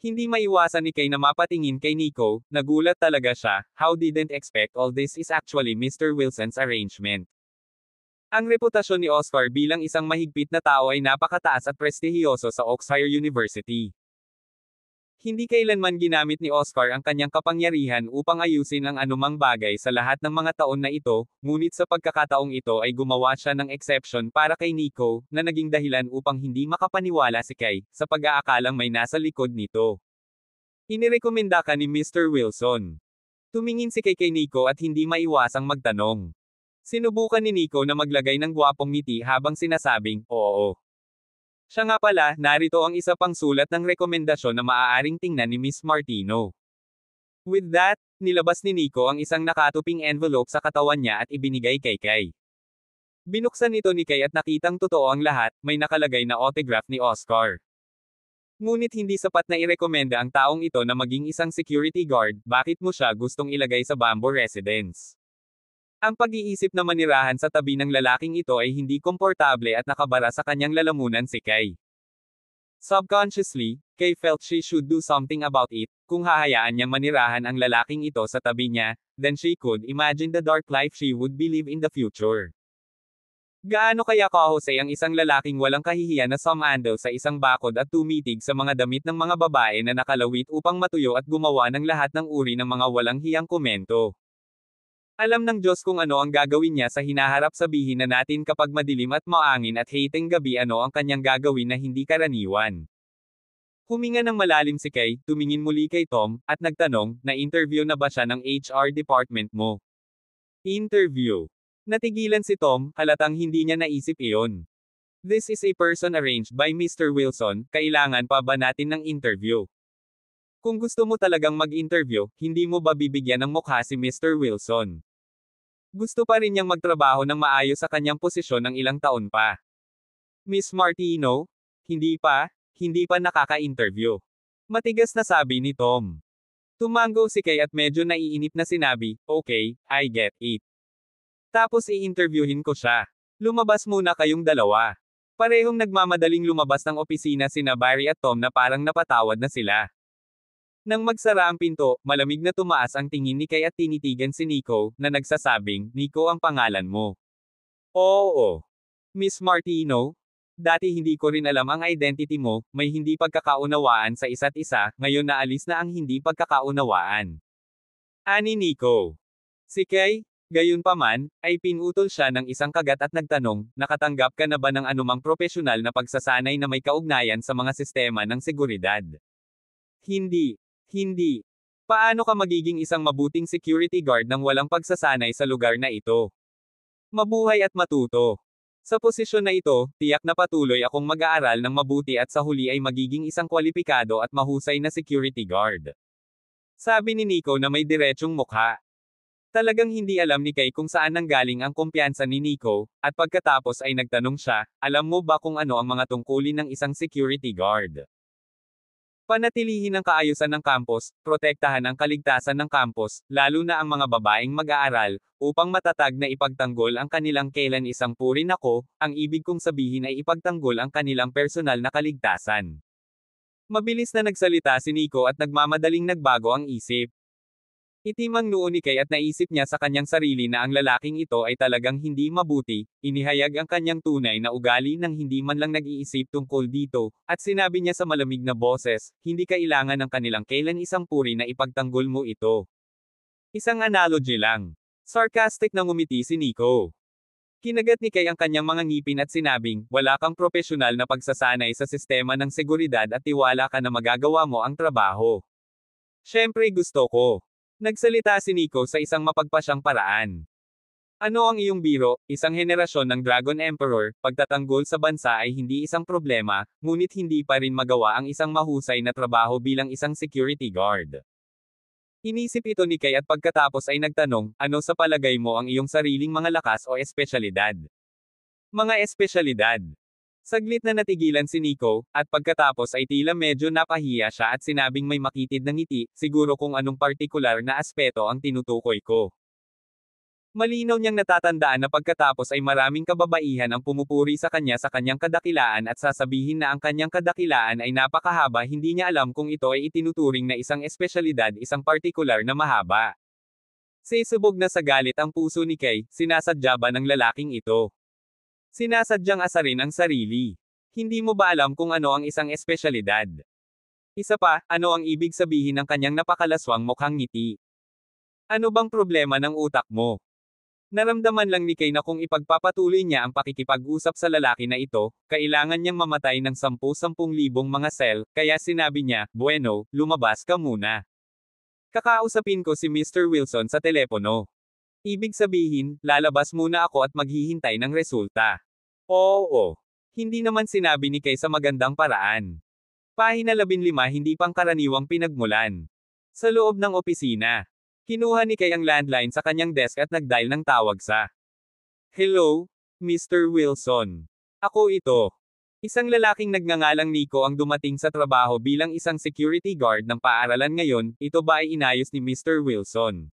Hindi maiwasan ni Kay na mapatingin kay Nico, nagulat talaga siya, how didn't expect all this is actually Mr. Wilson's arrangement. Ang reputasyon ni Oscar bilang isang mahigpit na tao ay napakataas at prestihiyoso sa Oxford University. Hindi kailanman ginamit ni Oscar ang kanyang kapangyarihan upang ayusin ang anumang bagay sa lahat ng mga taon na ito, ngunit sa pagkakataong ito ay gumawa siya ng exception para kay Nico, na naging dahilan upang hindi makapaniwala si Kay, sa pag-aakalang may nasa likod nito. Inirekomenda ka ni Mr. Wilson. Tumingin si Kay kay Nico at hindi maiwasang magtanong. Sinubukan ni Nico na maglagay ng gwapong ngiti habang sinasabing, oo. Siya nga pala, narito ang isa pang sulat ng rekomendasyon na maaaring tingnan ni Miss Martino. With that, nilabas ni Nico ang isang nakatuping envelope sa katawan niya at ibinigay kay Kay. Binuksan ito ni Kay at nakitang totoo ang lahat, may nakalagay na autograph ni Oscar. Ngunit hindi sapat na irekomenda ang taong ito na maging isang security guard, bakit mo siya gustong ilagay sa Bamboo Residence? Ang pag-iisip na manirahan sa tabi ng lalaking ito ay hindi komportable at nakabara sa kanyang lalamunan si Kay. Subconsciously, Kay felt she should do something about it. Kung hahayaan niyang manirahan ang lalaking ito sa tabi niya, then she could imagine the dark life she would be live in the future. Gaano kaya kahusay ang isang lalaking walang kahihiyan na sumandal sa isang bakod at tumitig sa mga damit ng mga babae na nakalawit upang matuyo at gumawa ng lahat ng uri ng mga walang hiyang komento. Alam ng Diyos kung ano ang gagawin niya sa hinaharap, sabihin na natin kapag madilim at maangin at hating gabi ano ang kanyang gagawin na hindi karaniwan. Huminga ng malalim si Kay, tumingin muli kay Tom, at nagtanong, na-interview na ba siya ng HR department mo? Interview. Natigilan si Tom, halatang hindi niya naisip iyon. This is a person arranged by Mr. Wilson, kailangan pa ba natin ng interview? Kung gusto mo talagang mag-interview, hindi mo ba bibigyan ng mukha si Mr. Wilson? Gusto pa rin niyang magtrabaho ng maayos sa kanyang posisyon ng ilang taon pa. Miss Martino? Hindi pa nakaka-interview. Matigas na sabi ni Tom. Tumango si Kay at medyo naiinip na sinabi, okay, I get it. Tapos i-interviewin ko siya. Lumabas muna kayong dalawa. Parehong nagmamadaling lumabas ng opisina sina Barry at Tom na parang napatawad na sila. Nang magsara ang pinto, malamig na tumaas ang tingin ni Kay at tinitigan si Nico, na nagsasabing, Nico ang pangalan mo. Oo. Miss Martino? Dati hindi ko rin alam ang identity mo, may hindi pagkakaunawaan sa isa't isa, ngayon naalis na ang hindi pagkakaunawaan. Ani Nico. Si Kay, gayunpaman, ay pinutol siya ng isang kagat at nagtanong, nakatanggap ka na ba ng anumang propesyonal na pagsasanay na may kaugnayan sa mga sistema ng seguridad? Hindi. Paano ka magiging isang mabuting security guard nang walang pagsasanay sa lugar na ito? Mabuhay at matuto. Sa posisyon na ito, tiyak na patuloy akong mag-aaral ng mabuti at sa huli ay magiging isang kwalipikado at mahusay na security guard. Sabi ni Nico na may diretsyong mukha. Talagang hindi alam ni Kay kung saan nanggaling ang kumpiyansa ni Nico, at pagkatapos ay nagtanong siya, alam mo ba kung ano ang mga tungkulin ng isang security guard? Panatilihin ang kaayusan ng campus, protektahan ang kaligtasan ng campus, lalo na ang mga babaeng mag-aaral, upang matatag na ipagtanggol ang kanilang kailan isang purin ako, ang ibig kong sabihin ay ipagtanggol ang kanilang personal na kaligtasan. Mabilis na nagsalita si Nico at nagmamadaling nagbago ang isip. Itim ang noo ni Kay at naisip niya sa kanyang sarili na ang lalaking ito ay talagang hindi mabuti, inihayag ang kanyang tunay na ugali nang hindi man lang nag-iisip tungkol dito, at sinabi niya sa malamig na boses, hindi kailangan ng kanilang kailan isang puri na ipagtanggol mo ito. Isang analogy lang. Sarcastic na ngumiti si Nico. Kinagat ni Kay ang kanyang mga ngipin at sinabing, wala kang propesyonal na pagsasanay sa sistema ng seguridad at tiwala ka na magagawa mo ang trabaho. Siyempre gusto ko. Nagsalita si Nico sa isang mapagpasyang paraan. Ano ang iyong biro, isang henerasyon ng Dragon Emperor, pagtatanggol sa bansa ay hindi isang problema, ngunit hindi pa rin magawa ang isang mahusay na trabaho bilang isang security guard. Inisip ito ni Kay at pagkatapos ay nagtanong, ano sa palagay mo ang iyong sariling mga lakas o espesyalidad? Mga espesyalidad. Saglit na natigilan si Nico, at pagkatapos ay tila medyo napahiya siya at sinabing may makitid na ngiti, siguro kung anong partikular na aspeto ang tinutukoy ko. Malinaw niyang natatandaan na pagkatapos ay maraming kababaihan ang pumupuri sa kanyang kadakilaan at sasabihin na ang kanyang kadakilaan ay napakahaba, hindi niya alam kung ito ay itinuturing na isang espesyalidad, isang partikular na mahaba. Sisubog na sa galit ang puso ni Kay, sinasadya ba ng lalaking ito? Sinasadyang asarin ang sarili. Hindi mo ba alam kung ano ang isang espesyalidad? Isa pa, ano ang ibig sabihin ng kanyang napakalaswang mukhang ngiti? Ano bang problema ng utak mo? Naramdaman lang ni Kay na kung ipagpapatuloy niya ang pakikipag-usap sa lalaki na ito, kailangan niyang mamatay ng 10,000 mga sel, kaya sinabi niya, bueno, lumabas ka muna. Kakausapin ko si Mr. Wilson sa telepono. Ibig sabihin, lalabas muna ako at maghihintay ng resulta. Oo. Hindi naman sinabi ni Kay sa magandang paraan. Pahina 15, hindi pangkaraniwang pinagmulan. Sa loob ng opisina. Kinuha ni Kay ang landline sa kanyang desk at nag-dial ng tawag sa Hello, Mr. Wilson. Ako ito. Isang lalaking nagngangalang Nico ang dumating sa trabaho bilang isang security guard ng paaralan ngayon, ito ba ay inayos ni Mr. Wilson?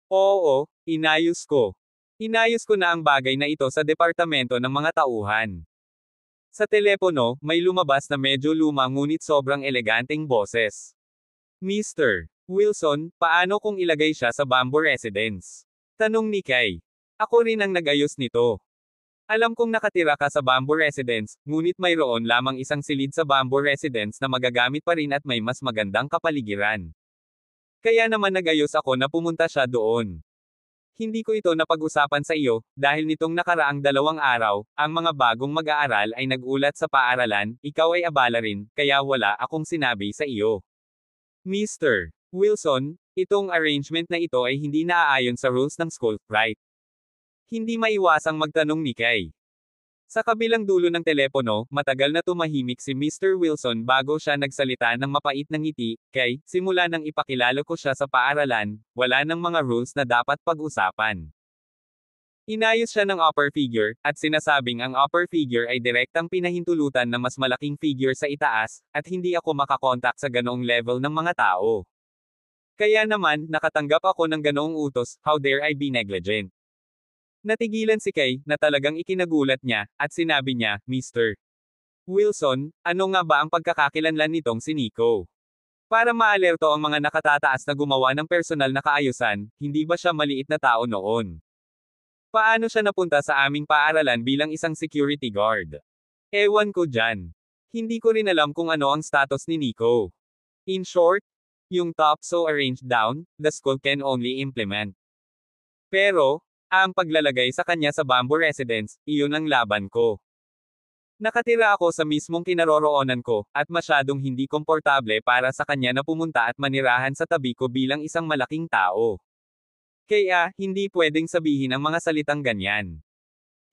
Oo, inayos ko. Inayos ko na ang bagay na ito sa departamento ng mga tauhan. Sa telepono, may lumabas na medyo luma ngunit sobrang eleganteng boses. Mr. Wilson, paano kung ilagay siya sa Bamboo Residence? Tanong ni Kay. Ako rin ang nag-ayos nito. Alam kong nakatira ka sa Bamboo Residence, ngunit mayroon lamang isang silid sa Bamboo Residence na magagamit pa rin at may mas magandang kapaligiran. Kaya naman nag-ayos ako na pumunta siya doon. Hindi ko ito napag-usapan sa iyo, dahil nitong nakaraang 2 araw, ang mga bagong mag-aaral ay nag-ulat sa paaralan, ikaw ay abala rin, kaya wala akong sinabi sa iyo. Mr. Wilson, itong arrangement na ito ay hindi naaayon sa rules ng school, right? Hindi maiwasang magtanong ni Kay. Sa kabilang dulo ng telepono, matagal na tumahimik si Mr. Wilson bago siya nagsalita ng mapait na ngiti, Kay, simula nang ipakilala ko siya sa paaralan, wala nang mga rules na dapat pag-usapan. Inayos siya ng upper figure, at sinasabing ang upper figure ay direktang pinahintulutan ng mas malaking figure sa itaas, at hindi ako makakontak sa ganoong level ng mga tao. Kaya naman, nakatanggap ako ng ganoong utos, how dare I be negligent. Natigilan si Kay, na talagang ikinagulat niya, at sinabi niya, Mr. Wilson, ano nga ba ang pagkakakilanlan nitong si Nico? Para maalerto ang mga nakatataas na gumawa ng personal na kaayusan, hindi ba siya maliit na tao noon? Paano siya napunta sa aming paaralan bilang isang security guard? Ewan ko dyan. Hindi ko rin alam kung ano ang status ni Nico. In short, yung top so arranged down, the school can only implement. Pero, ang paglalagay sa kanya sa Bamboo Residence, iyon ang laban ko. Nakatira ako sa mismong kinaroroonan ko, at masyadong hindi komportable para sa kanya na pumunta at manirahan sa tabi ko bilang isang malaking tao. Kaya, hindi pwedeng sabihin ang mga salitang ganyan.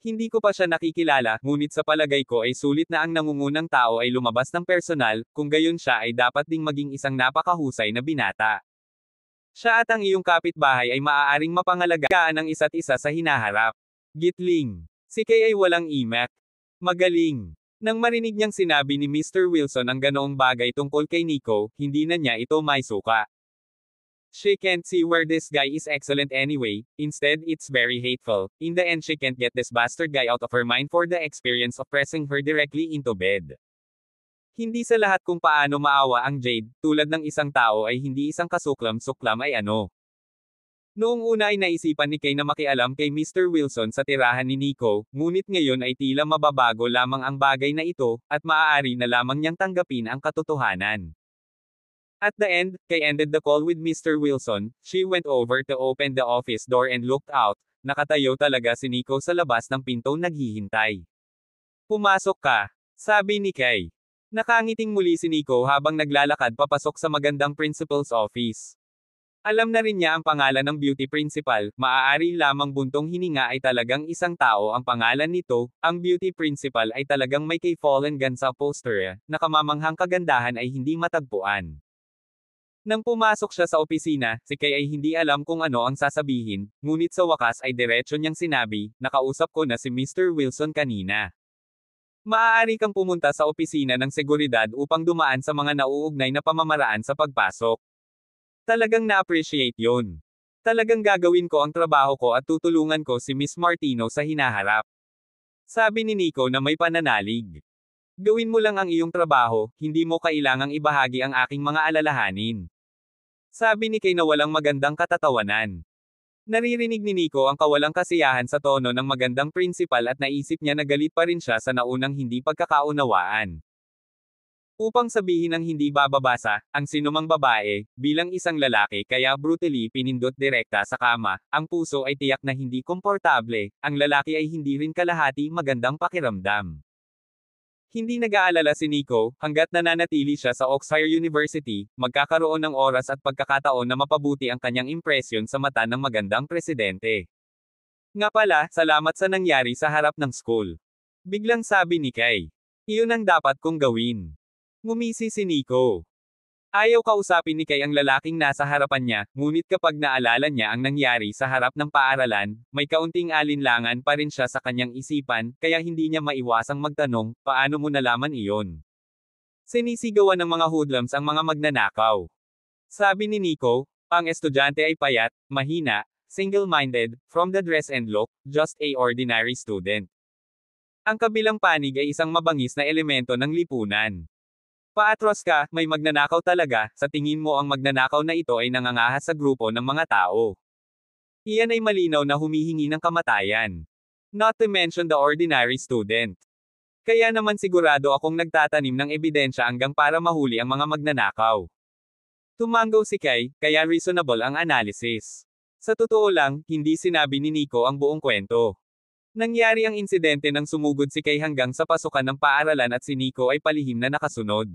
Hindi ko pa siya nakikilala, ngunit sa palagay ko ay sulit na ang nangungunang tao ay lumabas ng personal, kung gayon siya ay dapat ding maging isang napakahusay na binata. Siya at ang iyong kapitbahay ay maaaring mapangalagaan ang isa't isa sa hinaharap. Gitling. Si Kay ay walang imak. Magaling. Nang marinig niyang sinabi ni Mr. Wilson ang ganoong bagay tungkol kay Nico, hindi na niya ito maisuka. She can't see where this guy is excellent anyway, instead it's very hateful. In the end she can't get this bastard guy out of her mind for the experience of pressing her directly into bed. Hindi sa lahat kung paano maawa ang Jade, tulad ng isang tao ay hindi isang kasuklam-suklam ay ano. Noong una ay naisipan ni Kay na makialam kay Mr. Wilson sa tirahan ni Nico, ngunit ngayon ay tila mababago lamang ang bagay na ito, at maaari na lamang niyang tanggapin ang katotohanan. At the end, Kay ended the call with Mr. Wilson. She went over to open the office door and looked out. Nakatayo talaga si Nico sa labas ng pinto naghihintay. Pumasok ka, sabi ni Kay. Nakangiting muli si Nico habang naglalakad papasok sa magandang principal's office. Alam na rin niya ang pangalan ng beauty principal, maaari lamang buntong hininga ay talagang isang tao ang pangalan nito, ang beauty principal ay talagang may kay Fallen Gun sa poster, nakamamanghang kagandahan ay hindi matagpuan. Nang pumasok siya sa opisina, si Kay ay hindi alam kung ano ang sasabihin, ngunit sa wakas ay diretso niyang sinabi, nakausap ko na si Mr. Wilson kanina. Maaari kang pumunta sa opisina ng seguridad upang dumaan sa mga nauugnay na pamamaraan sa pagpasok. Talagang na-appreciate yon. Talagang gagawin ko ang trabaho ko at tutulungan ko si Miss Martino sa hinaharap. Sabi ni Nico na may pananalig. Gawin mo lang ang iyong trabaho, hindi mo kailangang ibahagi ang aking mga alalahanin. Sabi ni Kay na walang magandang katatawanan. Naririnig ni Nico ang kawalang kasiyahan sa tono ng magandang principal at naisip niya na galit pa rin siya sa naunang hindi pagkakaunawaan. Upang sabihin ng hindi bababasa, ang sinumang babae, bilang isang lalaki kaya brutally pinindot direkta sa kama, ang puso ay tiyak na hindi komportable, ang lalaki ay hindi rin kalahati magandang pakiramdam. Hindi nag-aalala si Nico, hanggat nananatili siya sa Oxford University, magkakaroon ng oras at pagkakataon na mapabuti ang kanyang impresyon sa mata ng magandang presidente. Nga pala, salamat sa nangyari sa harap ng school. Biglang sabi ni Kay. Iyon ang dapat kong gawin. Ngumisi si Nico. Ayaw kausapin ni Kay ang lalaking nasa harapan niya, ngunit kapag naalala niya ang nangyari sa harap ng paaralan, may kaunting alinlangan pa rin siya sa kanyang isipan, kaya hindi niya maiwasang magtanong, paano mo nalaman iyon? Sinisigawan ng mga hoodlums ang mga magnanakaw. Sabi ni Nico, ang estudyante ay payat, mahina, single-minded, from the dress and look, just a ordinary student. Ang kabilang panig ay isang mabangis na elemento ng lipunan. Paatros ka, may magnanakaw talaga, sa tingin mo ang magnanakaw na ito ay nangangahas sa grupo ng mga tao. Iyan ay malinaw na humihingi ng kamatayan. Not to mention the ordinary student. Kaya naman sigurado akong nagtatanim ng ebidensya hanggang para mahuli ang mga magnanakaw. Tumanggaw si Kay, kaya reasonable ang analysis. Sa totoo lang, hindi sinabi ni Nico ang buong kwento. Nangyari ang insidente nang sumugod si Kay hanggang sa pasukan ng paaralan at si Nico ay palihim na nakasunod.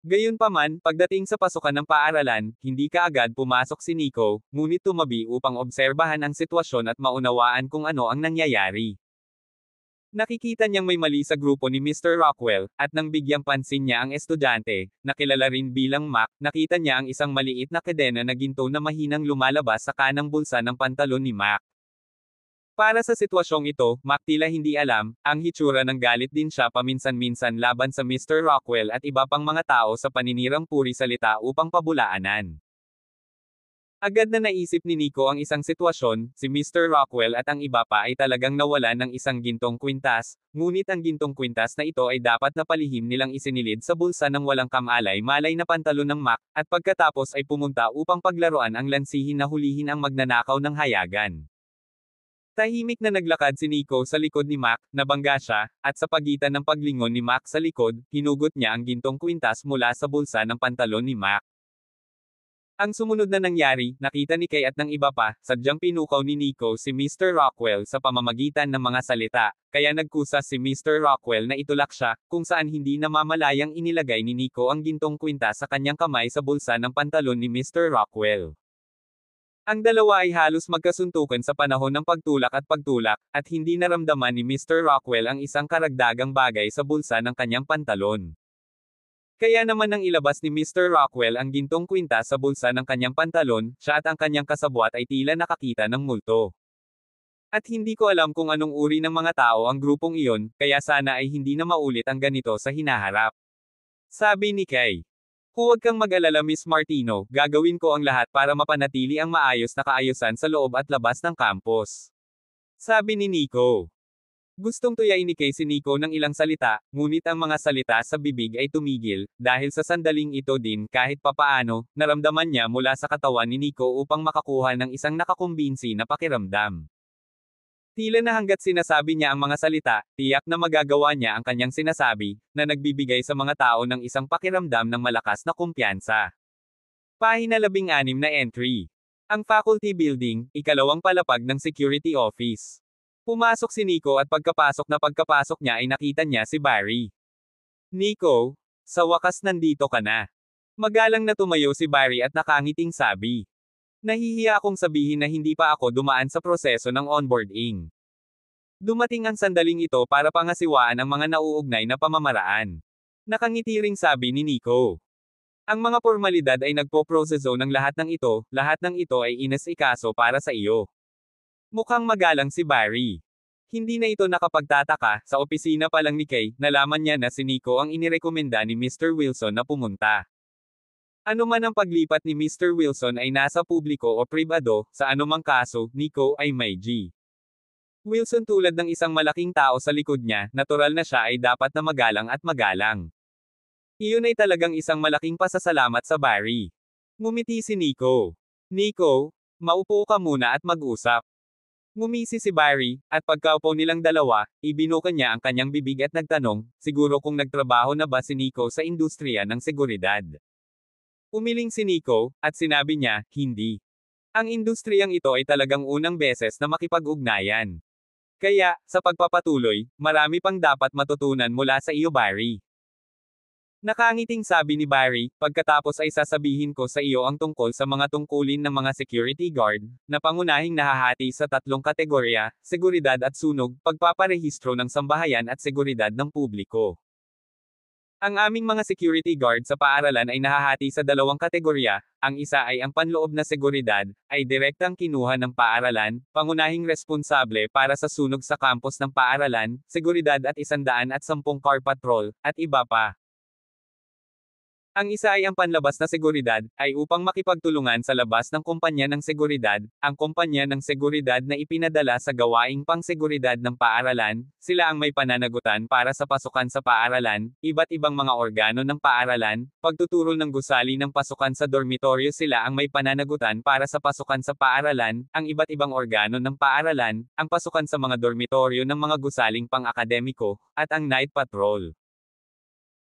Gayunpaman, pagdating sa pasukan ng paaralan, hindi kaagad pumasok si Nico, ngunit tumabi upang obserbahan ang sitwasyon at maunawaan kung ano ang nangyayari. Nakikita niyang may mali sa grupo ni Mr. Rockwell, at nang bigyang pansin niya ang estudyante, na kilala rin bilang Mac, nakita niya ang isang maliit na kadena na ginto na mahinang lumalabas sa kanang bulsa ng pantalon ni Mac. Para sa sitwasyong ito, Mac tila hindi alam, ang hitsura ng galit din siya paminsan-minsan laban sa Mr. Rockwell at iba pang mga tao sa paninirang puri salita upang pabulaanan. Agad na naisip ni Nico ang isang sitwasyon, si Mr. Rockwell at ang iba pa ay talagang nawalan ng isang gintong kwintas, ngunit ang gintong kwintas na ito ay dapat na palihim nilang isinilid sa bulsa ng walang kamalay-malay na pantalon ng Mac, at pagkatapos ay pumunta upang paglaruan ang lansihin na hulihin ang magnanakaw ng hayagan. Tahimik na naglakad si Nico sa likod ni Mac, nabangga siya, at sa pagitan ng paglingon ni Mac sa likod, hinugot niya ang gintong kwintas mula sa bulsa ng pantalon ni Mac. Ang sumunod na nangyari, nakita ni Kay at ng iba pa, sadyang pinukaw ni Nico si Mr. Rockwell sa pamamagitan ng mga salita, kaya nagkusa si Mr. Rockwell na itulak siya, kung saan hindi namamalayang inilagay ni Nico ang gintong kwintas sa kanyang kamay sa bulsa ng pantalon ni Mr. Rockwell. Ang dalawa ay halos magkasuntukan sa panahon ng pagtulak, at hindi naramdaman ni Mr. Rockwell ang isang karagdagang bagay sa bulsa ng kanyang pantalon. Kaya naman nang ilabas ni Mr. Rockwell ang gintong kwintas sa bulsa ng kanyang pantalon, siya at ang kanyang kasabwat ay tila nakakita ng multo. At hindi ko alam kung anong uri ng mga tao ang grupong iyon, kaya sana ay hindi na maulit ang ganito sa hinaharap. Sabi ni Kay. Huwag kang mag-alala Miss Martino, gagawin ko ang lahat para mapanatili ang maayos na kaayusan sa loob at labas ng campus. Sabi ni Nico. Gustong tuyain ni Kay si Nico ng ilang salita, ngunit ang mga salita sa bibig ay tumigil, dahil sa sandaling ito din kahit papaano, naramdaman niya mula sa katawan ni Nico upang makakuha ng isang nakakumbinsi na pakiramdam. Tila na hanggat sinasabi niya ang mga salita, tiyak na magagawa niya ang kanyang sinasabi, na nagbibigay sa mga tao ng isang pakiramdam ng malakas na kumpiyansa. Pahina 16 na entry. Ang Faculty Building, ikalawang palapag ng Security Office. Pumasok si Nico at pagkapasok niya ay nakita niya si Barry. Nico, sa wakas nandito ka na. Magalang na tumayo si Barry at nakangiting sabi. Nahihiya akong sabihin na hindi pa ako dumaan sa proseso ng onboarding. Dumating ang sandaling ito para pangasiwaan ang mga nauugnay na pamamaraan. Nakangiti ring sabi ni Nico. Ang mga formalidad ay nagpo-proseso ng lahat ng ito ay inasikaso para sa iyo. Mukhang magalang si Barry. Hindi na ito nakapagtataka, sa opisina pa lang ni Kay, nalaman niya na si Nico ang inirekomenda ni Mr. Wilson na pumunta. Ano man ang paglipat ni Mr. Wilson ay nasa publiko o pribado, sa anumang kaso, Nico ay may G. Wilson tulad ng isang malaking tao sa likod niya, natural na siya ay dapat na magalang at magalang. Iyon ay talagang isang malaking pasasalamat sa Barry. Ngumiti si Nico. Nico, maupo ka muna at mag-usap. Ngumisi si Barry, at pagkaupo nilang dalawa, ibinuka niya ang kanyang bibig at nagtanong, siguro kung nagtrabaho na ba si Nico sa industriya ng seguridad. Umiling si Nico, at sinabi niya, hindi. Ang industriyang ito ay talagang unang beses na makipag-ugnayan. Kaya, sa pagpapatuloy, marami pang dapat matutunan mula sa iyo Barry. Nakangiting sabi ni Barry, pagkatapos ay sasabihin ko sa iyo ang tungkol sa mga tungkulin ng mga security guard, na pangunahing nahahati sa 3 kategorya, seguridad at sunog, pagpaparehistro ng sambahayan at seguridad ng publiko. Ang aming mga security guard sa paaralan ay nahahati sa 2 kategorya, ang isa ay ang panloob na seguridad, ay direktang kinuha ng paaralan, pangunahing responsable para sa sunog sa campus ng paaralan, seguridad at 110 car patrol, at iba pa. Ang isa ay ang panlabas na seguridad, ay upang makipagtulungan sa labas ng kumpanya ng seguridad, ang kumpanya ng seguridad na ipinadala sa gawaing pangseguridad ng paaralan, sila ang may pananagutan para sa pasukan sa paaralan, iba't ibang mga organo ng paaralan, pagtuturo ng gusali ng pasukan sa dormitoryo sila ang may pananagutan para sa pasukan sa paaralan, ang iba't ibang organo ng paaralan, ang pasukan sa mga dormitoryo ng mga gusaling pang-akademiko, at ang night patrol.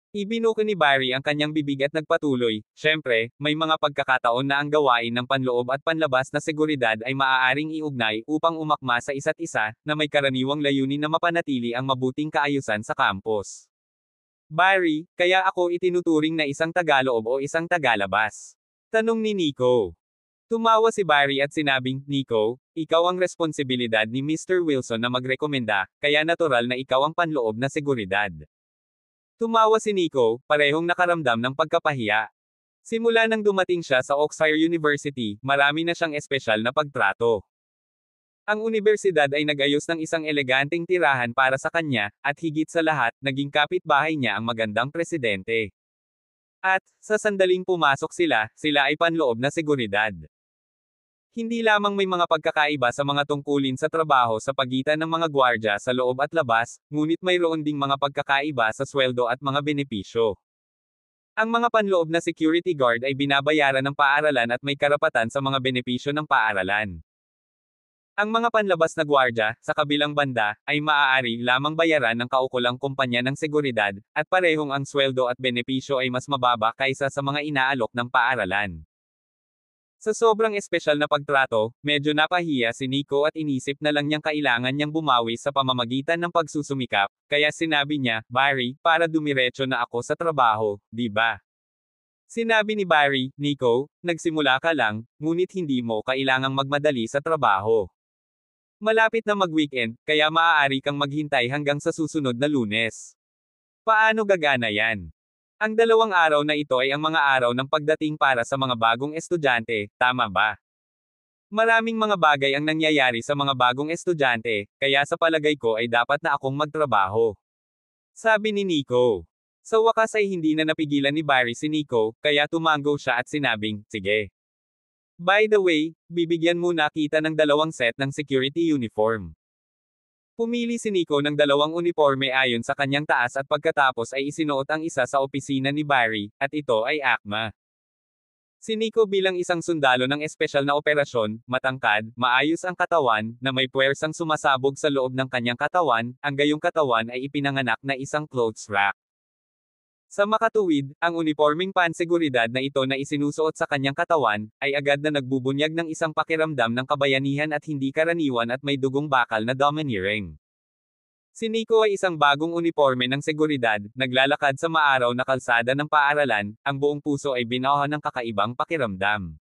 Ibinuka ni Barry ang kanyang bibig at nagpatuloy, syempre, may mga pagkakataon na ang gawain ng panloob at panlabas na seguridad ay maaaring iugnay upang umakma sa isa't isa, na may karaniwang layunin na mapanatili ang mabuting kaayusan sa campus. Barry, kaya ako itinuturing na isang tagaloob o isang tagalabas? Tanong ni Nico. Tumawa si Barry at sinabing, Nico, ikaw ang responsibilidad ni Mr. Wilson na magrekomenda, kaya natural na ikaw ang panloob na seguridad. Tumawa si Nico, parehong nakaramdam ng pagkapahiya. Simula nang dumating siya sa Oxford University, marami na siyang espesyal na pagtrato. Ang universidad ay nag-ayos ng isang eleganteng tirahan para sa kanya, at higit sa lahat, naging kapitbahay niya ang magandang presidente. At, sa sandaling pumasok sila ay panloob na seguridad. Hindi lamang may mga pagkakaiba sa mga tungkulin sa trabaho sa pagitan ng mga gwardya sa loob at labas, ngunit mayroon ding mga pagkakaiba sa sweldo at mga benepisyo. Ang mga panloob na security guard ay binabayaran ng paaralan at may karapatan sa mga benepisyo ng paaralan. Ang mga panlabas na gwardya, sa kabilang banda, ay maaari lamang bayaran ng kaukulang kumpanya ng seguridad, at parehong ang sweldo at benepisyo ay mas mababa kaysa sa mga inaalok ng paaralan. Sa sobrang espesyal na pagtrato, medyo napahiya si Nico at inisip na lang niyang kailangan niyang bumawi sa pamamagitan ng pagsusumikap, kaya sinabi niya, Barry, para dumiretso na ako sa trabaho, di ba? Sinabi ni Barry, Nico, nagsimula ka lang, ngunit hindi mo kailangang magmadali sa trabaho. Malapit na mag-weekend, kaya maaari kang maghintay hanggang sa susunod na Lunes. Paano gagana yan? Ang 2 araw na ito ay ang mga araw ng pagdating para sa mga bagong estudyante, tama ba? Maraming mga bagay ang nangyayari sa mga bagong estudyante, kaya sa palagay ko ay dapat na akong magtrabaho. Sabi ni Nico. Sa wakas ay hindi na napigilan ni Barry si Nico, kaya tumango siya at sinabing, sige. By the way, bibigyan muna kita ng 2 set ng security uniform. Pumili si Nico ng dalawang uniforme ayon sa kanyang taas at pagkatapos ay isinuot ang isa sa opisina ni Barry, at ito ay akma. Si Nico bilang isang sundalo ng espesyal na operasyon, matangkad, maayos ang katawan, na may puwersang sumasabog sa loob ng kanyang katawan, ang gayong katawan ay ipinanganak na isang clothes rack. Sa makatuwid, ang uniforming panseguridad na ito na isinusuot sa kanyang katawan, ay agad na nagbubunyag ng isang pakiramdam ng kabayanihan at hindi karaniwan at may dugong bakal na domineering. Si Nico ay isang bagong uniforme ng seguridad, naglalakad sa maaraw na kalsada ng paaralan, ang buong puso ay binuha ng kakaibang pakiramdam.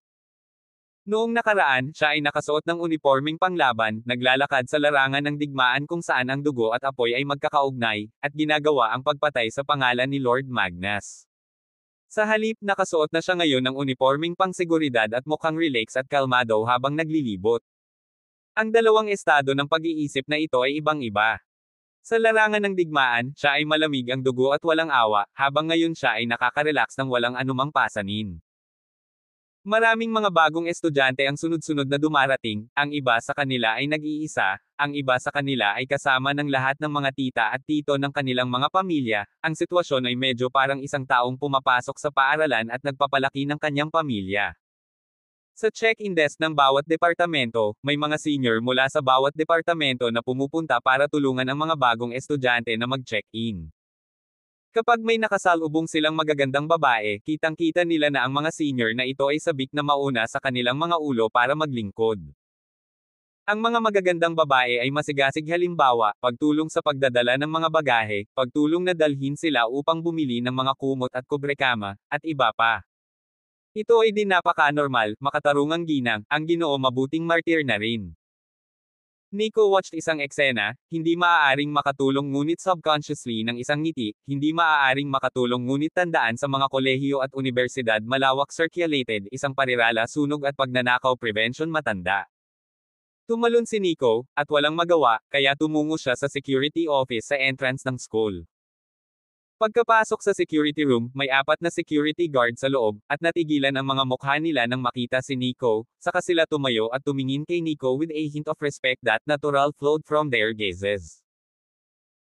Noong nakaraan, siya ay nakasuot ng uniformeng panglaban, naglalakad sa larangan ng digmaan kung saan ang dugo at apoy ay magkakaugnay, at ginagawa ang pagpatay sa pangalan ni Lord Magnus. Sa halip, nakasuot na siya ngayon ng uniformeng pangseguridad at mukhang relax at kalmado habang naglilibot. Ang dalawang estado ng pag-iisip na ito ay ibang-iba. Sa larangan ng digmaan, siya ay malamig ang dugo at walang awa, habang ngayon siya ay nakaka-relax ng walang anumang pasanin. Maraming mga bagong estudyante ang sunod-sunod na dumarating, ang iba sa kanila ay nag-iisa, ang iba sa kanila ay kasama ng lahat ng mga tita at tito ng kanilang mga pamilya, ang sitwasyon ay medyo parang isang taong pumapasok sa paaralan at nagpapalaki ng kanyang pamilya. Sa check-in desk ng bawat departamento, may mga senior mula sa bawat departamento na pumupunta para tulungan ang mga bagong estudyante na mag-check-in. Kapag may nakasalubong silang magagandang babae, kitang-kita nila na ang mga senior na ito ay sabik na mauna sa kanilang mga ulo para maglingkod. Ang mga magagandang babae ay masigasig, halimbawa, pagtulong sa pagdadala ng mga bagahe, pagtulong na dalhin sila upang bumili ng mga kumot at kubrekama, at iba pa. Ito ay din napaka-normal, makatarungang ginang, ang Ginoo mabuting martir na rin. Nico watched isang eksena, hindi maaaring makatulong ngunit subconsciously ng isang ngiti, hindi maaaring makatulong ngunit tandaan sa mga kolehiyo at unibersidad malawak circulated, isang parirala sunog at pagnanakaw prevention matanda. Tumalon si Nico, at walang magawa, kaya tumungo siya sa security office sa entrance ng school. Pagkapasok sa security room, may 4 na security guard sa loob, at natigilan ang mga mukha nila nang makita si Nico, saka sila tumayo at tumingin kay Nico with a hint of respect that natural flowed from their gazes.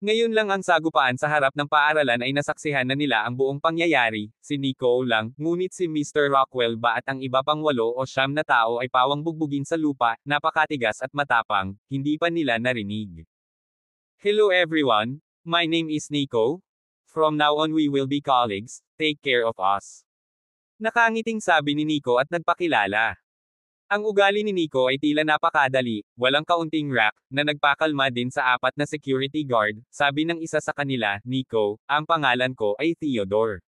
Ngayon lang ang sagupaan sa harap ng paaralan ay nasaksihan na nila ang buong pangyayari, si Nico lang, ngunit si Mr. Rockwell ba at ang iba pang 8 o 9 na tao ay pawang bugbugin sa lupa, napakatigas at matapang, hindi pa nila narinig. Hello everyone, my name is Nico. From now on we will be colleagues, take care of us. Nakangiting sabi ni Nico at nagpakilala. Ang ugali ni Nico ay tila napakadali, walang kaunting rack, na nagpakalma din sa 4 na security guard, sabi ng isa sa kanila, Nico, ang pangalan ko ay Theodore.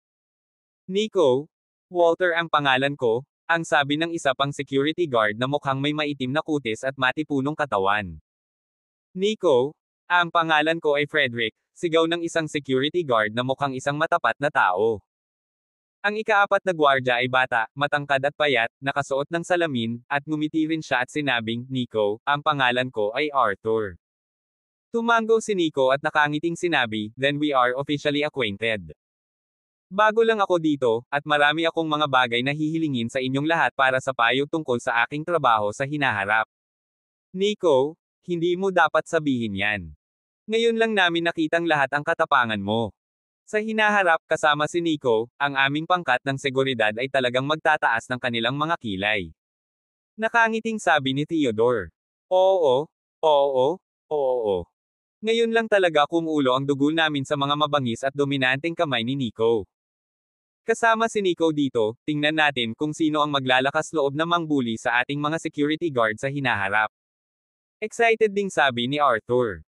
Nico? Walter ang pangalan ko, ang sabi ng isa pang security guard na mukhang may maitim na kutis at matipunong katawan. Nico? Ang pangalan ko ay Frederick, sigaw ng isang security guard na mukhang isang matapat na tao. Ang ika-4 na gwardya ay bata, matangkad at payat, nakasuot ng salamin, at ngumiti rin siya at sinabing, Nico, ang pangalan ko ay Arthur. Tumango si Nico at nakangiting sinabi, then we are officially acquainted. Bago lang ako dito, at marami akong mga bagay na hihilingin sa inyong lahat para sa payo tungkol sa aking trabaho sa hinaharap. Nico, hindi mo dapat sabihin yan. Ngayon lang namin nakitang lahat ang katapangan mo. Sa hinaharap, kasama si Nico, ang aming pangkat ng seguridad ay talagang magtataas ng kanilang mga kilay. Nakangiting sabi ni Theodore. Oo, oo, oo. Ngayon lang talaga kumulo ang dugo namin sa mga mabangis at dominanteng kamay ni Nico. Kasama si Nico dito, tingnan natin kung sino ang maglalakas loob na mangbuli sa ating mga security guard sa hinaharap. Excited ding sabi ni Arthur.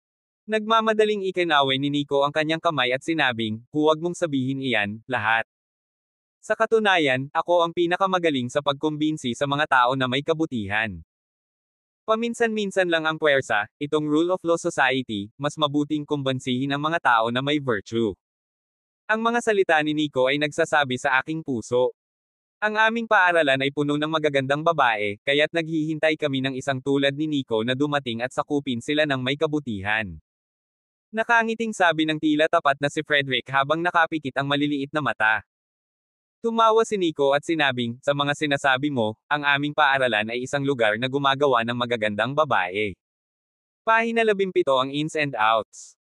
Nagmamadaling ikinaway ni Nico ang kanyang kamay at sinabing, huwag mong sabihin iyan, lahat. Sa katunayan, ako ang pinakamagaling sa pagkumbinsi sa mga tao na may kabutihan. Paminsan-minsan lang ang puwersa, itong rule of law society, mas mabuting kumbansihin ang mga tao na may virtue. Ang mga salita ni Nico ay nagsasabi sa aking puso. Ang aming paaralan ay puno ng magagandang babae, kaya't naghihintay kami ng isang tulad ni Nico na dumating at sakupin sila ng may kabutihan. Nakangiting sabi ng tila tapat na si Frederick habang nakapikit ang maliliit na mata. Tumawa si Nico at sinabing, sa mga sinasabi mo, ang aming paaralan ay isang lugar na gumagawa ng magagandang babae. Pahina 17 ang ins and outs.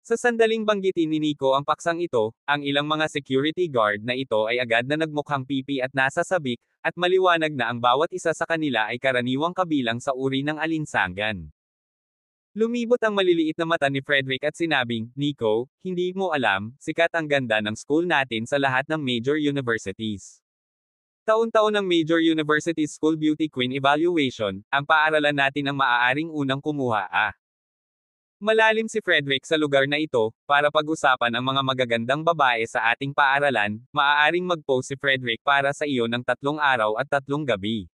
Sa sandaling banggitin ni Nico ang paksang ito, ang ilang mga security guard na ito ay agad na nagmukhang pipi at nasa sabik, at maliwanag na ang bawat isa sa kanila ay karaniwang kabilang sa uri ng alinsangan. Lumibot ang maliliit na mata ni Frederick at sinabing, Nico, hindi mo alam, sikat ang ganda ng school natin sa lahat ng major universities. Taon-taon ng Major University School Beauty Queen Evaluation, ang paaralan natin ang maaaring unang kumuha. Malalim si Frederick sa lugar na ito, para pag-usapan ang mga magagandang babae sa ating paaralan, maaaring mag-post si Frederick para sa iyo ng 3 araw at 3 gabi.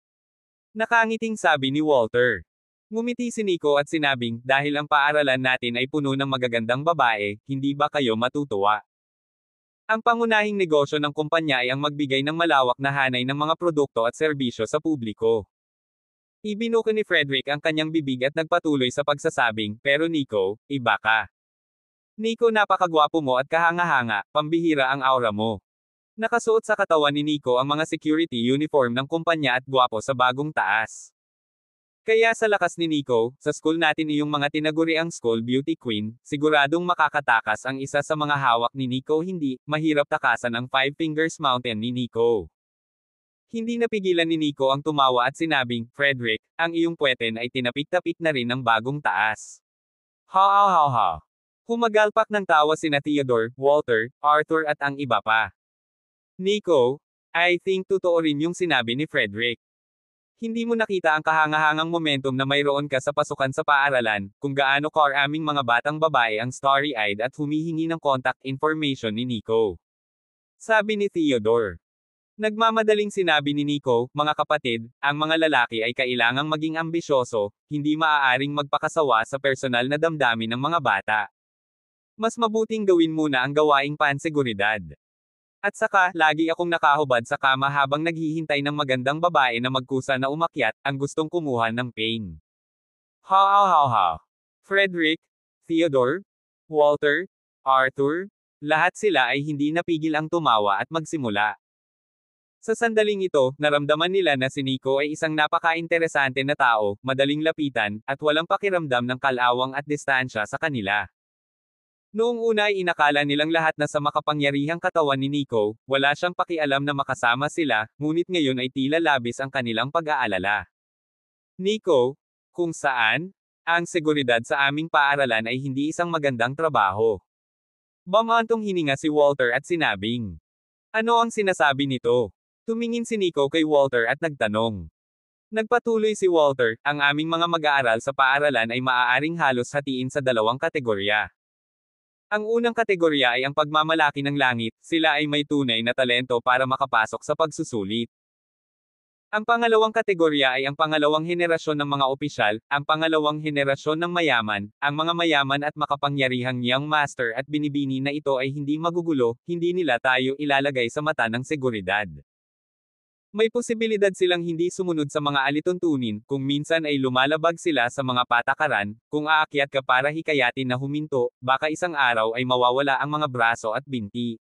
Nakangiting sabi ni Walter. Ngumiti si Nico at sinabing, dahil ang paaralan natin ay puno ng magagandang babae, hindi ba kayo matutuwa? Ang pangunahing negosyo ng kumpanya ay ang magbigay ng malawak na hanay ng mga produkto at serbisyo sa publiko. Ibinuko ni Frederick ang kanyang bibig at nagpatuloy sa pagsasabing, pero Nico, iba ka. Nico, napakagwapo mo at kahanga-hanga, pambihira ang aura mo. Nakasuot sa katawan ni Nico ang mga security uniform ng kumpanya at gwapo sa bagong taas. Kaya sa lakas ni Nico, sa school natin iyong mga tinaguriang school beauty queen, siguradong makakatakas ang isa sa mga hawak ni Nico. Hindi mahirap takasan ang Five Fingers Mountain ni Nico. Hindi napigilan ni Nico ang tumawa at sinabing, Frederick, ang iyong puweten ay tinapik-tapik na rin ng bagong taas. Ha ha ha ha. Humagalpak ng tawa sina Theodore, Walter, Arthur at ang iba pa. Nico, I think totoo rin yung sinabi ni Frederick. Hindi mo nakita ang kahangahangang momentum na mayroon ka sa pasukan sa paaralan, kung gaano aming mga batang babae ang starry-eyed at humihingi ng contact information ni Nico. Sabi ni Theodore. Nagmamadaling sinabi ni Nico, mga kapatid, ang mga lalaki ay kailangang maging ambisyoso, hindi maaaring magpakasawa sa personal na damdamin ng mga bata. Mas mabuting gawin muna ang gawaing panseguridad. At saka, lagi akong nakahubad sa kama habang naghihintay ng magandang babae na magkusa na umakyat, ang gustong kumuha ng pain. Ha ha ha ha. Frederick, Theodore, Walter, Arthur, lahat sila ay hindi napigil ang tumawa at magsimula. Sa sandaling ito, naramdaman nila na si Nico ay isang napaka-interesante na tao, madaling lapitan, at walang pakiramdam ng kalawang at distansya sa kanila. Noong una ay inakala nilang lahat na sa makapangyarihang katawan ni Nico, wala siyang pakialam na makasama sila, ngunit ngayon ay tila labis ang kanilang pag-aalala. Nico, kung saan? Ang seguridad sa aming paaralan ay hindi isang magandang trabaho. Bumantong hininga si Walter at sinabing. Ano ang sinasabi nito? Tumingin si Nico kay Walter at nagtanong. Nagpatuloy si Walter, ang aming mga mag-aaral sa paaralan ay maaaring halos hatiin sa 2 kategorya. Ang unang kategorya ay ang pagmamalaki ng langit, sila ay may tunay na talento para makapasok sa pagsusulit. Ang pangalawang kategorya ay ang pangalawang henerasyon ng mga opisyal, ang pangalawang henerasyon ng mayaman, ang mga mayaman at makapangyarihang young master at binibini na ito ay hindi magugulo, hindi nila tayo ilalagay sa mata ng seguridad. May posibilidad silang hindi sumunod sa mga alituntunin, kung minsan ay lumalabag sila sa mga patakaran, kung aakyat ka para hikayatin na huminto, baka isang araw ay mawawala ang mga braso at binti.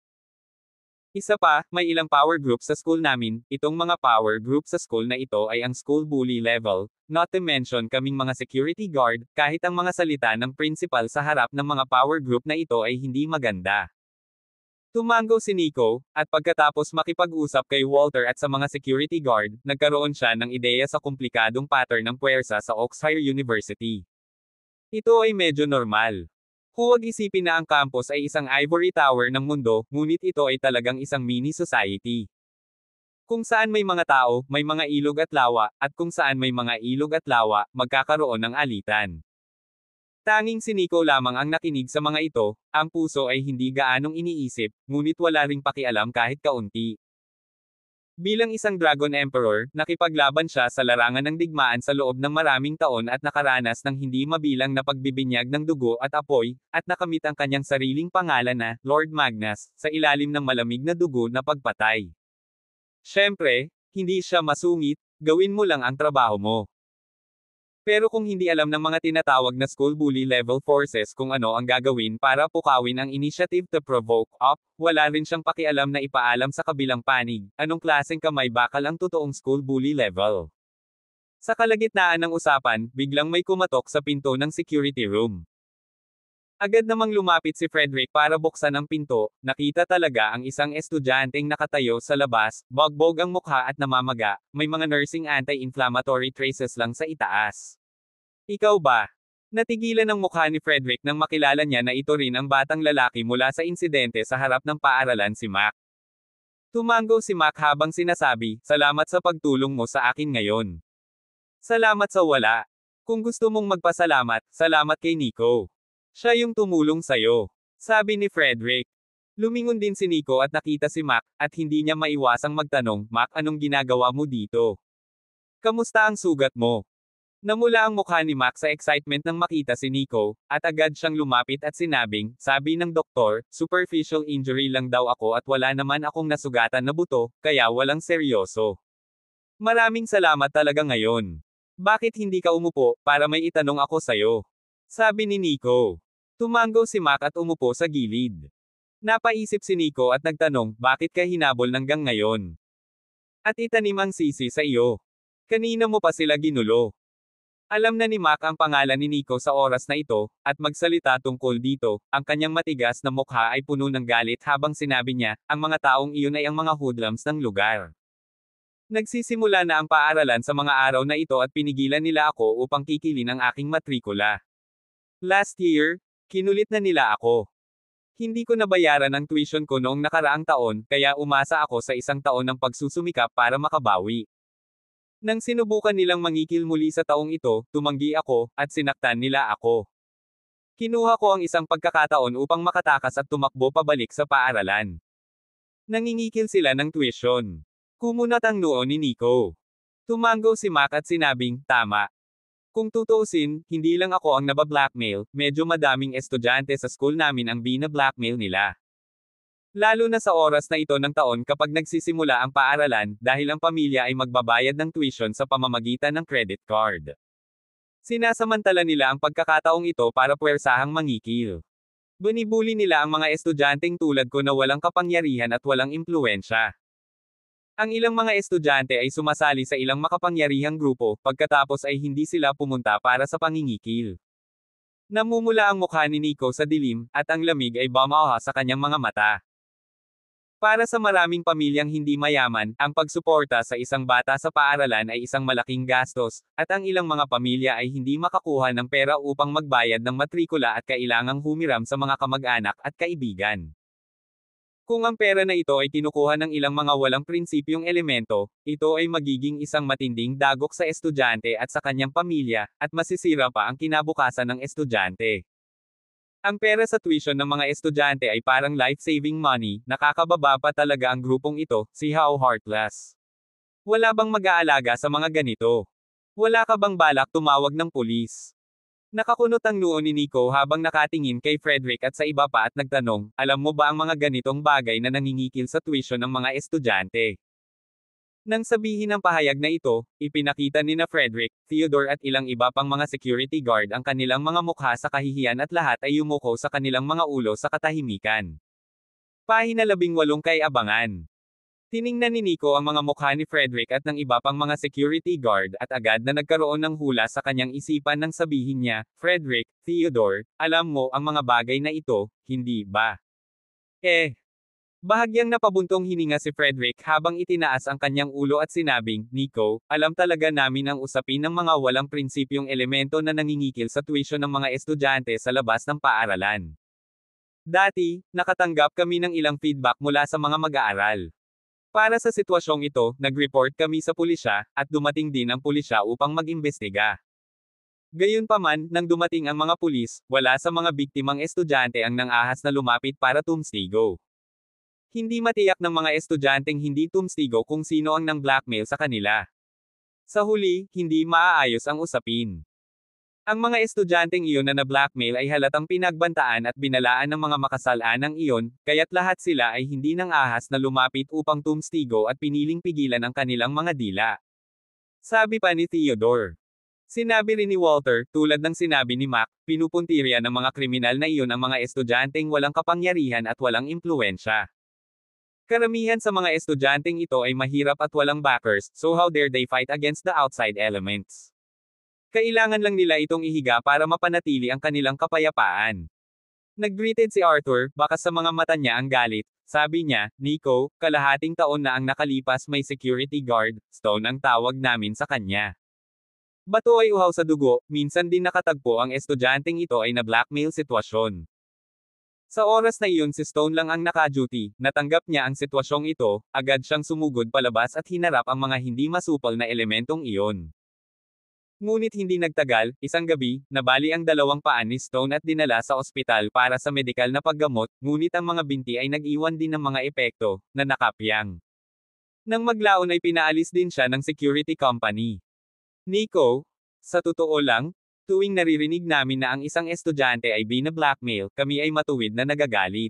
Isa pa, may ilang power group sa school namin, itong mga power group sa school na ito ay ang school bully level, not to mention kaming mga security guard, kahit ang mga salita ng principal sa harap ng mga power group na ito ay hindi maganda. Tumango si Nico, at pagkatapos makipag-usap kay Walter at sa mga security guard, nagkaroon siya ng ideya sa komplikadong pattern ng puwersa sa Oxford University. Ito ay medyo normal. Huwag isipin na ang campus ay isang ivory tower ng mundo, ngunit ito ay talagang isang mini society. Kung saan may mga tao, may mga ilog at lawa, at kung saan may mga ilog at lawa, magkakaroon ng alitan. Tanging si Nico lamang ang nakinig sa mga ito, ang puso ay hindi gaanong iniisip, ngunit wala ring pakialam kahit kaunti. Bilang isang Dragon Emperor, nakipaglaban siya sa larangan ng digmaan sa loob ng maraming taon at nakaranas ng hindi mabilang na pagbibinyag ng dugo at apoy, at nakamit ang kanyang sariling pangalan na, Lord Magnus, sa ilalim ng malamig na dugo na pagpatay. Siyempre, hindi siya masungit, gawin mo lang ang trabaho mo. Pero kung hindi alam ng mga tinatawag na school bully level forces kung ano ang gagawin para pukawin ang initiative to provoke up, wala rin siyang pakialam na ipaalam sa kabilang panig, anong klaseng kamay bakal ang totoong school bully level. Sa kalagitnaan ng usapan, biglang may kumatok sa pinto ng security room. Agad namang lumapit si Frederick para buksan ang pinto, nakita talaga ang isang estudyanteng nakatayo sa labas, bagbog ang mukha at namamaga, may mga nursing anti-inflammatory traces lang sa itaas. Ikaw ba? Natigilan ang mukha ni Frederick nang makilala niya na ito rin ang batang lalaki mula sa insidente sa harap ng paaralan si Mac. Tumango si Mac habang sinasabi, "Salamat sa pagtulong mo sa akin ngayon." "Salamat sa wala. Kung gusto mong magpasalamat, salamat kay Nico. Siya yung tumulong sa'yo," sabi ni Frederick. Lumingon din si Nico at nakita si Mac, at hindi niya maiwasang magtanong, "Mac, anong ginagawa mo dito? Kamusta ang sugat mo?" Namula ang mukha ni Mac sa excitement nang makita si Nico, at agad siyang lumapit at sinabing, "Sabi ng doktor, superficial injury lang daw ako at wala naman akong nasugatan na buto, kaya walang seryoso. Maraming salamat talaga ngayon. Bakit hindi ka umupo, para may itanong ako sa'yo?" sabi ni Nico. Tumango si Mac at umupo sa gilid. Napaisip si Nico at nagtanong, "Bakit ka hinabol hanggang ngayon? At itanim ang sisi sa iyo? Kanina mo pa sila ginulo?" Alam na ni Mac ang pangalan ni Nico sa oras na ito, at magsalita tungkol dito, ang kanyang matigas na mukha ay puno ng galit habang sinabi niya, "Ang mga taong iyon ay ang mga hoodlums ng lugar. Nagsisimula na ang paaralan sa mga araw na ito at pinigilan nila ako upang kikilin ang aking matrikula. Last year, kinulit na nila ako. Hindi ko nabayaran ang tuition ko noong nakaraang taon, kaya umasa ako sa isang taon ng pagsusumikap para makabawi. Nang sinubukan nilang mangikil muli sa taong ito, tumanggi ako, at sinaktan nila ako. Kinuha ko ang isang pagkakataon upang makatakas at tumakbo pabalik sa paaralan. Nangingikil sila ng tuition." Kumunat ang noo ni Nico. Tumango si Mac at sinabing, "Tama. Kung tutuusin, hindi lang ako ang nabablackmail, medyo madaming estudyante sa school namin ang bina-blackmail nila. Lalo na sa oras na ito ng taon kapag nagsisimula ang paaralan, dahil ang pamilya ay magbabayad ng tuition sa pamamagitan ng credit card. Sinasamantala nila ang pagkakataong ito para puwersahang mangikil. Binibuli nila ang mga estudyanteng tulad ko na walang kapangyarihan at walang impluwensya. Ang ilang mga estudyante ay sumasali sa ilang makapangyarihang grupo, pagkatapos ay hindi sila pumunta para sa pangingikil." Namumula ang mukha ni Nico sa dilim, at ang lamig ay bumaha sa kanyang mga mata. Para sa maraming pamilyang hindi mayaman, ang pagsuporta sa isang bata sa paaralan ay isang malaking gastos, at ang ilang mga pamilya ay hindi makakuha ng pera upang magbayad ng matrikula at kailangang humiram sa mga kamag-anak at kaibigan. Kung ang pera na ito ay kinukuha ng ilang mga walang prinsipyong elemento, ito ay magiging isang matinding dagok sa estudyante at sa kanyang pamilya, at masisira pa ang kinabukasan ng estudyante. Ang pera sa tuition ng mga estudyante ay parang life-saving money, nakakababa pa talaga ang grupong ito, si How Heartless. Wala bang mag-aalaga sa mga ganito? Wala ka bang balak tumawag ng pulis? Nakakunot ang noo ni Nico habang nakatingin kay Frederick at sa iba pa at nagtanong, "Alam mo ba ang mga ganitong bagay na nangingikil sa tuition ng mga estudyante?" Nang sabihin ang pahayag na ito, ipinakita ni na Frederick, Theodore at ilang iba pang mga security guard ang kanilang mga mukha sa kahihiyan at lahat ay yumuko sa kanilang mga ulo sa katahimikan. Pahina 18 kay abangan. Tiningnan ni Nico ang mga mukha ni Frederick at ng iba pang mga security guard at agad na nagkaroon ng hula sa kanyang isipan nang sabihin niya, "Frederick, Theodore, alam mo ang mga bagay na ito, hindi ba?" Bahagyang napabuntong hininga si Frederick habang itinaas ang kanyang ulo at sinabing, "Nico, alam talaga namin ang usapin ng mga walang prinsipyong elemento na nangingikil sa tuition ng mga estudyante sa labas ng paaralan. Dati, nakatanggap kami ng ilang feedback mula sa mga mag-aaral. Para sa sitwasyong ito, nag-report kami sa pulisya, at dumating din ang pulisya upang mag-imbestiga. Gayunpaman, nang dumating ang mga pulis, wala sa mga biktimang estudyante ang nang-ahas na lumapit para tumstigo. Hindi matiyak ng mga estudyanteng hindi tumstigo kung sino ang nang-blackmail sa kanila. Sa huli, hindi maaayos ang usapin. Ang mga estudyanteng iyon na na-blackmail ay halatang pinagbantaan at binalaan ng mga makasal-anang iyon, kaya't lahat sila ay hindi nang ahas na lumapit upang tumstigo at piniling pigilan ang kanilang mga dila. Sabi pa ni Theodore. Sinabi rin ni Walter, tulad ng sinabi ni Mac, pinupuntirya ng mga kriminal na iyon ang mga estudyanteng walang kapangyarihan at walang impluwensya. Karamihan sa mga estudyanteng ito ay mahirap at walang backers, so how dare they fight against the outside elements? Kailangan lang nila itong ihiga para mapanatili ang kanilang kapayapaan. Nag-greeted si Arthur, baka sa mga mata niya ang galit. Sabi niya, Nico, kalahating taon na ang nakalipas may security guard, Stone ang tawag namin sa kanya. Bato ay uhaw sa dugo, minsan din nakatagpo ang estudyanteng ito ay na-blackmail sitwasyon. Sa oras na iyon si Stone lang ang naka-duty, natanggap niya ang sitwasyong ito, agad siyang sumugod palabas at hinarap ang mga hindi masupal na elementong iyon. Ngunit hindi nagtagal, isang gabi, nabali ang dalawang paa ni Stone at dinala sa ospital para sa medikal na paggamot, ngunit ang mga binti ay nag-iwan din ng mga epekto, na nakapyang. Nang maglaon ay pinaalis din siya ng security company. Nico, sa totoo lang, tuwing naririnig namin na ang isang estudyante ay bina-blackmail, kami ay matuwid na nagagalit.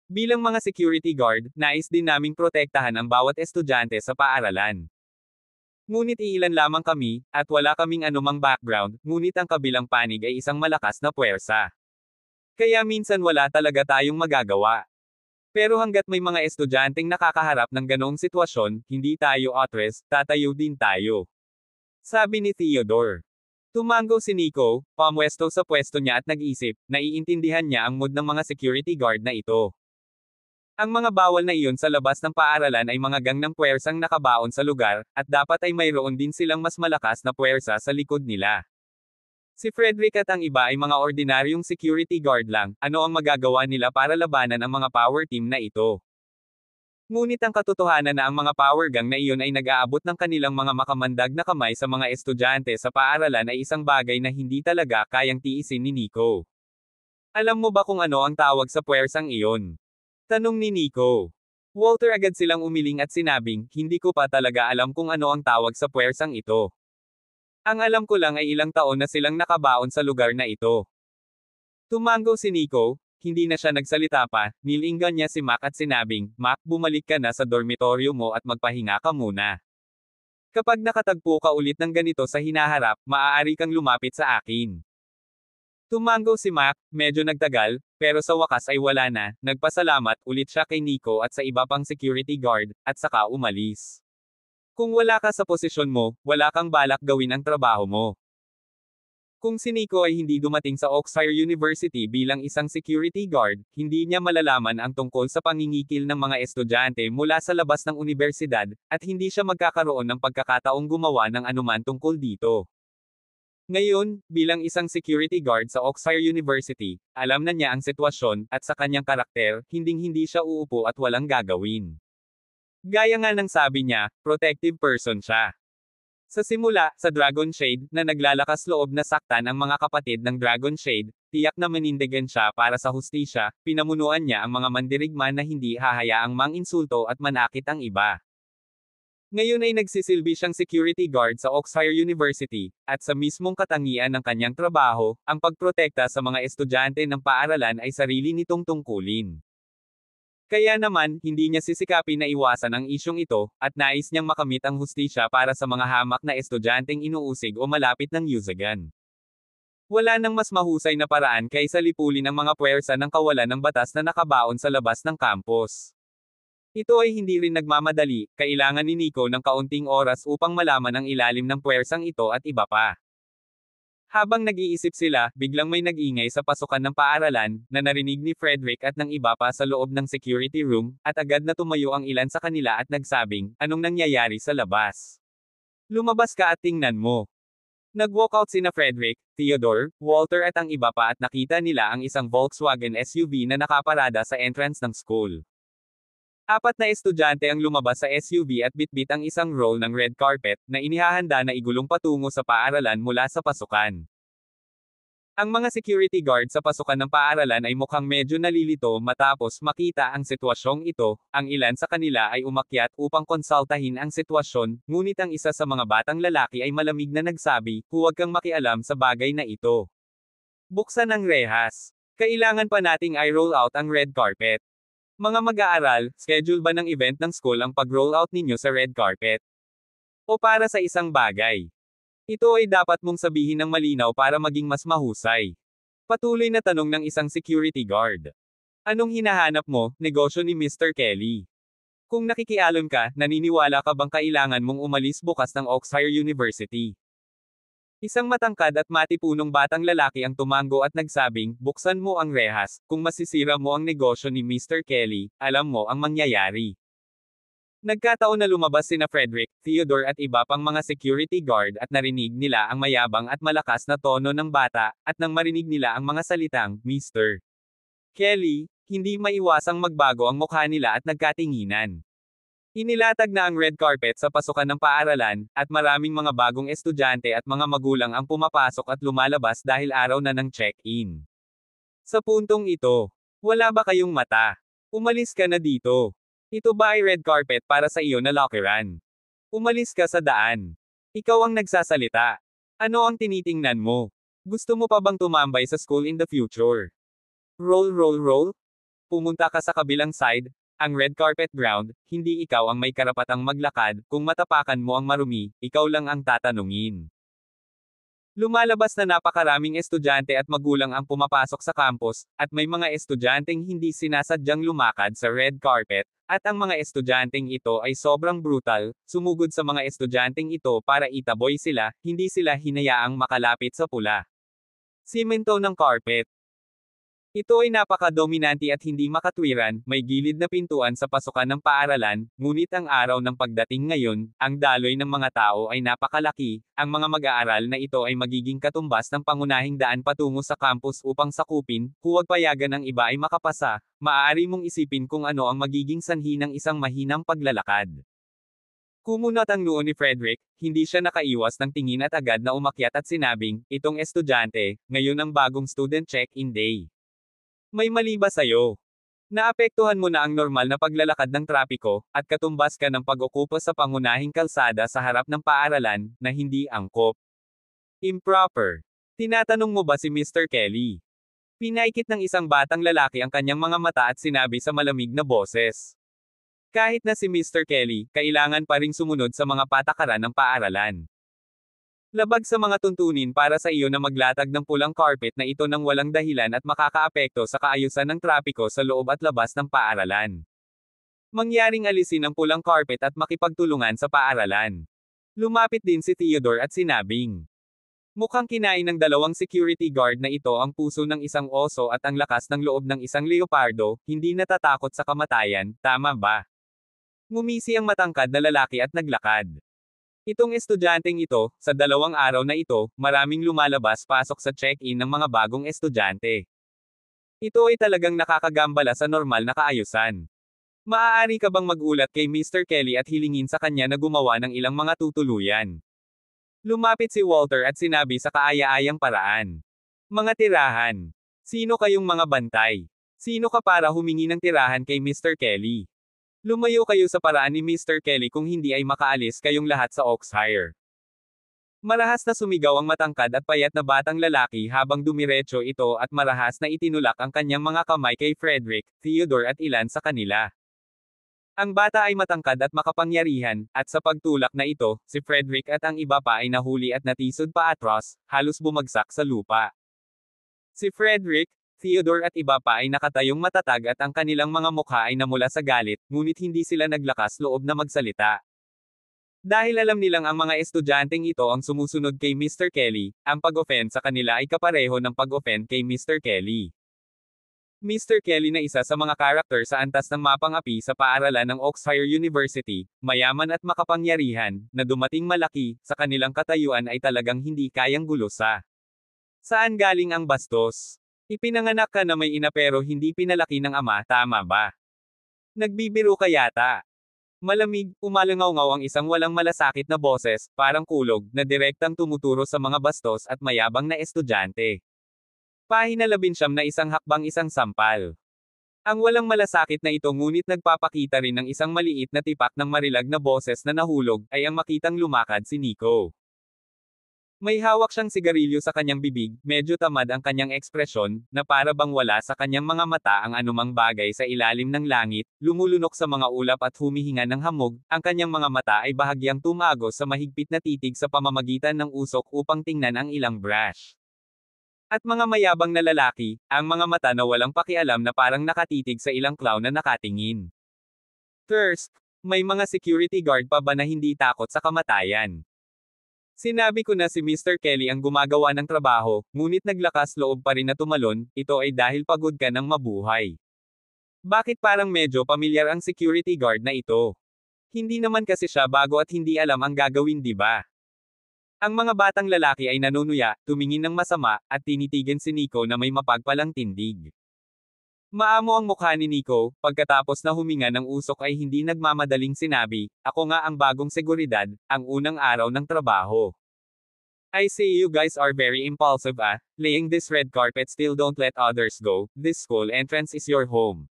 Bilang mga security guard, nais din naming protektahan ang bawat estudyante sa paaralan. Ngunit iilan lamang kami, at wala kaming anumang background, ngunit ang kabilang panig ay isang malakas na puwersa. Kaya minsan wala talaga tayong magagawa. Pero hanggat may mga estudyanteng nakakaharap ng ganoong sitwasyon, hindi tayo atras, tatayo din tayo. Sabi ni Theodore. Tumango si Nico, pamwesto sa pwesto niya at nag-isip, naiintindihan niya ang mood ng mga security guard na ito. Ang mga bawal na iyon sa labas ng paaralan ay mga gang ng puwersang nakabaon sa lugar, at dapat ay mayroon din silang mas malakas na puwersa sa likod nila. Si Frederick at ang iba ay mga ordinaryong security guard lang, ano ang magagawa nila para labanan ang mga power team na ito? Ngunit ang katotohanan na ang mga power gang na iyon ay nag-aabot ng kanilang mga makamandag na kamay sa mga estudyante sa paaralan ay isang bagay na hindi talaga kayang tiisin ni Nico. Alam mo ba kung ano ang tawag sa puwersang iyon? Tanong ni Nico. Walter agad silang umiling at sinabing, hindi ko pa talaga alam kung ano ang tawag sa puwersang ito. Ang alam ko lang ay ilang taon na silang nakabaon sa lugar na ito. Tumango si Nico. Hindi na siya nagsalita pa, nilingan niya si Mac at sinabing, Mac, bumalik ka na sa dormitoryo mo at magpahinga ka muna. Kapag nakatagpo ka ulit ng ganito sa hinaharap, maaari kang lumapit sa akin. Tumango si Mac, medyo nagtagal, pero sa wakas ay wala na, nagpasalamat ulit siya kay Nico at sa iba pang security guard, at saka umalis. Kung wala ka sa posisyon mo, wala kang balak gawin ang trabaho mo. Kung si Nico ay hindi dumating sa Oxford University bilang isang security guard, hindi niya malalaman ang tungkol sa pangingikil ng mga estudyante mula sa labas ng universidad, at hindi siya magkakaroon ng pagkakataong gumawa ng anuman tungkol dito. Ngayon, bilang isang security guard sa Oxford University, alam na niya ang sitwasyon, at sa kanyang karakter, hinding-hindi siya uupo at walang gagawin. Gaya nga ng sabi niya, protective person siya. Sa simula, sa Dragon Shade, na naglalakas loob na saktan ang mga kapatid ng Dragon Shade, tiyak na manindigan siya para sa hustisya, pinamunuan niya ang mga mandirigma na hindi hahayaang manginsulto at manakit ang iba. Ngayon ay nagsisilbi siyang security guard sa Oxford University, at sa mismong katangian ng kanyang trabaho, ang pagprotekta sa mga estudyante ng paaralan ay sarili nitong tungkulin. Kaya naman, hindi niya sisikapin na iwasan ang isyong ito, at nais niyang makamit ang hustisya para sa mga hamak na estudyanteng inuusig o malapit ng yusagan. Wala nang mas mahusay na paraan kaysa lipulin ang mga puwersa ng kawalan ng batas na nakabaon sa labas ng campus. Ito ay hindi rin nagmamadali, kailangan ni Nico ng kaunting oras upang malaman ang ilalim ng puwersang ito at iba pa. Habang nag-iisip sila, biglang may nag-ingay sa pasukan ng paaralan, na narinig ni Frederick at ng iba pa sa loob ng security room, at agad na tumayo ang ilan sa kanila at nagsabing, anong nangyayari sa labas? Lumabas ka at tingnan mo. Nag-walkout sina Frederick, Theodore, Walter at ang iba pa at nakita nila ang isang Volkswagen SUV na nakaparada sa entrance ng school. Apat na estudyante ang lumabas sa SUV at bitbit ang isang roll ng red carpet, na inihahanda na igulong patungo sa paaralan mula sa pasukan. Ang mga security guard sa pasukan ng paaralan ay mukhang medyo nalilito matapos makita ang sitwasyong ito, ang ilan sa kanila ay umakyat upang konsultahin ang sitwasyon, ngunit ang isa sa mga batang lalaki ay malamig na nagsabi, huwag kang makialam sa bagay na ito. Buksan ang rehas. Kailangan pa nating i-roll out ang red carpet. Mga mag-aaral, schedule ba ng event ng school ang pag-roll out ninyo sa red carpet? O para sa isang bagay? Ito ay dapat mong sabihin ng malinaw para maging mas mahusay. Patuloy na tanong ng isang security guard. Anong hinahanap mo, negosyo ni Mr. Kelly? Kung nakikialam ka, naniniwala ka bang kailangan mong umalis bukas ng Oxford University? Isang matangkad at matipunong batang lalaki ang tumango at nagsabing, buksan mo ang rehas, kung masisira mo ang negosyo ni Mr. Kelly, alam mo ang mangyayari. Nagkataon na lumabas sina Frederick, Theodore at iba pang mga security guard at narinig nila ang mayabang at malakas na tono ng bata, at nang marinig nila ang mga salitang, Mr. Kelly, hindi maiwasang magbago ang mukha nila at nagkatinginan. Inilatag na ang red carpet sa pasukan ng paaralan, at maraming mga bagong estudyante at mga magulang ang pumapasok at lumalabas dahil araw na ng check-in. Sa puntong ito, wala ba kayong mata? Umalis ka na dito. Ito ba ay red carpet para sa iyo na lockeran? Umalis ka sa daan. Ikaw ang nagsasalita. Ano ang tinitingnan mo? Gusto mo pa bang tumambay sa school in the future? Roll roll roll? Pumunta ka sa kabilang side, ang red carpet ground, hindi ikaw ang may karapatang maglakad, kung matapakan mo ang marumi, ikaw lang ang tatanungin. Lumalabas na napakaraming estudyante at magulang ang pumapasok sa campus, at may mga estudyanteng hindi sinasadyang lumakad sa red carpet, at ang mga estudyanteng ito ay sobrang brutal, sumugod sa mga estudyanteng ito para itaboy sila, hindi sila hinayaang makalapit sa pula. Simento ng carpet. Ito ay napaka-dominante at hindi makatwiran, may gilid na pintuan sa pasukan ng paaralan, ngunit ang araw ng pagdating ngayon, ang daloy ng mga tao ay napakalaki, ang mga mag-aaral na ito ay magiging katumbas ng pangunahing daan patungo sa campus upang sakupin, huwag payagan ang iba ay makapasa, maaari mong isipin kung ano ang magiging sanhi ng isang mahinang paglalakad. Kumunot ang noo ni Frederick, hindi siya nakaiwas ng tingin at agad na umakyat at sinabing, itong estudyante, ngayon ang bagong student check-in day. May mali ba sa'yo? Naapektuhan mo na ang normal na paglalakad ng trapiko, at katumbas ka ng pag-okupo sa pangunahing kalsada sa harap ng paaralan, na hindi angkop. Improper. Tinatanong mo ba si Mr. Kelly? Pinaikit ng isang batang lalaki ang kanyang mga mata at sinabi sa malamig na boses. Kahit na si Mr. Kelly, kailangan pa ring sumunod sa mga patakaran ng paaralan. Labag sa mga tuntunin para sa iyo na maglatag ng pulang carpet na ito nang walang dahilan at makakaapekto sa kaayusan ng trapiko sa loob at labas ng paaralan. Mangyaring alisin ang pulang carpet at makipagtulungan sa paaralan. Lumapit din si Theodore at sinabing, mukhang kinain ng dalawang security guard na ito ang puso ng isang oso at ang lakas ng loob ng isang leopardo, hindi natatakot sa kamatayan, tama ba? Ngumisi ang matangkad na lalaki at naglakad. Itong estudyanteng ito, sa 2 araw na ito, maraming lumalabas-pasok sa check-in ng mga bagong estudyante. Ito ay talagang nakakagambala sa normal na kaayusan. Maaari ka bang magulat kay Mr. Kelly at hilingin sa kanya na gumawa ng ilang mga tutuluyan? Lumapit si Walter at sinabi sa kaaya-ayang paraan. Mga tirahan. Sino kayong mga bantay? Sino ka para humingi ng tirahan kay Mr. Kelly? Lumayo kayo sa paraan ni Mr. Kelly kung hindi ay makaalis kayong lahat sa Oxhire. Marahas na sumigaw ang matangkad at payat na batang lalaki habang dumiretso ito at marahas na itinulak ang kanyang mga kamay kay Frederick, Theodore at ilan sa kanila. Ang bata ay matangkad at makapangyarihan, at sa pagtulak na ito, si Frederick at ang iba pa ay nahuli at natisod pa atras, halos bumagsak sa lupa. Si Frederick, Theodore at iba pa ay nakatayong matatag at ang kanilang mga mukha ay namula sa galit, ngunit hindi sila naglakas loob na magsalita. Dahil alam nilang ang mga estudyanteng ito ang sumusunod kay Mr. Kelly, ang pag-offend sa kanila ay kapareho ng pag-offend kay Mr. Kelly. Mr. Kelly na isa sa mga karakter sa antas ng mapang-api sa paaralan ng Oxford University, mayaman at makapangyarihan, na dumating malaki, sa kanilang katayuan ay talagang hindi kayang gulusa. Saan galing ang bastos? Ipinanganak ka na may ina pero hindi pinalaki ng ama, tama ba? Nagbibiro ka yata. Malamig, umalangaw-ngaw ang isang walang malasakit na boses, parang kulog, na direktang tumuturo sa mga bastos at mayabang na estudyante. Pahina 19 na isang hakbang isang sampal. Ang walang malasakit na ito ngunit nagpapakita rin ng isang maliit na tipak ng marilag na boses na nahulog, ay ang makitang lumakad si Nico. May hawak siyang sigarilyo sa kanyang bibig, medyo tamad ang kanyang ekspresyon, na para bang wala sa kanyang mga mata ang anumang bagay sa ilalim ng langit, lumulunok sa mga ulap at humihinga ng hamog, ang kanyang mga mata ay bahagyang tumagos sa mahigpit na titig sa pamamagitan ng usok upang tingnan ang ilang brush. At mga mayabang na lalaki, ang mga mata na walang pakialam na parang nakatitig sa ilang clown na nakatingin. Thirst, May mga security guard pa ba na hindi takot sa kamatayan? Sinabi ko na si Mr. Kelly ang gumagawa ng trabaho, ngunit naglakas loob pa rin na tumalon, ito ay dahil pagod ka ng mabuhay. Bakit parang medyo pamilyar ang security guard na ito? Hindi naman kasi siya bago at hindi alam ang gagawin, di ba? Ang mga batang lalaki ay nanunuya, tumingin ng masama, at tinitigan si Nico na may mapagpalang tindig. Maamo ang mukha ni Nico, pagkatapos na huminga ng usok ay hindi nagmamadaling sinabi, ako nga ang bagong seguridad, ang unang araw ng trabaho. I see you guys are very impulsive laying this red carpet still don't let others go, this school entrance is your home.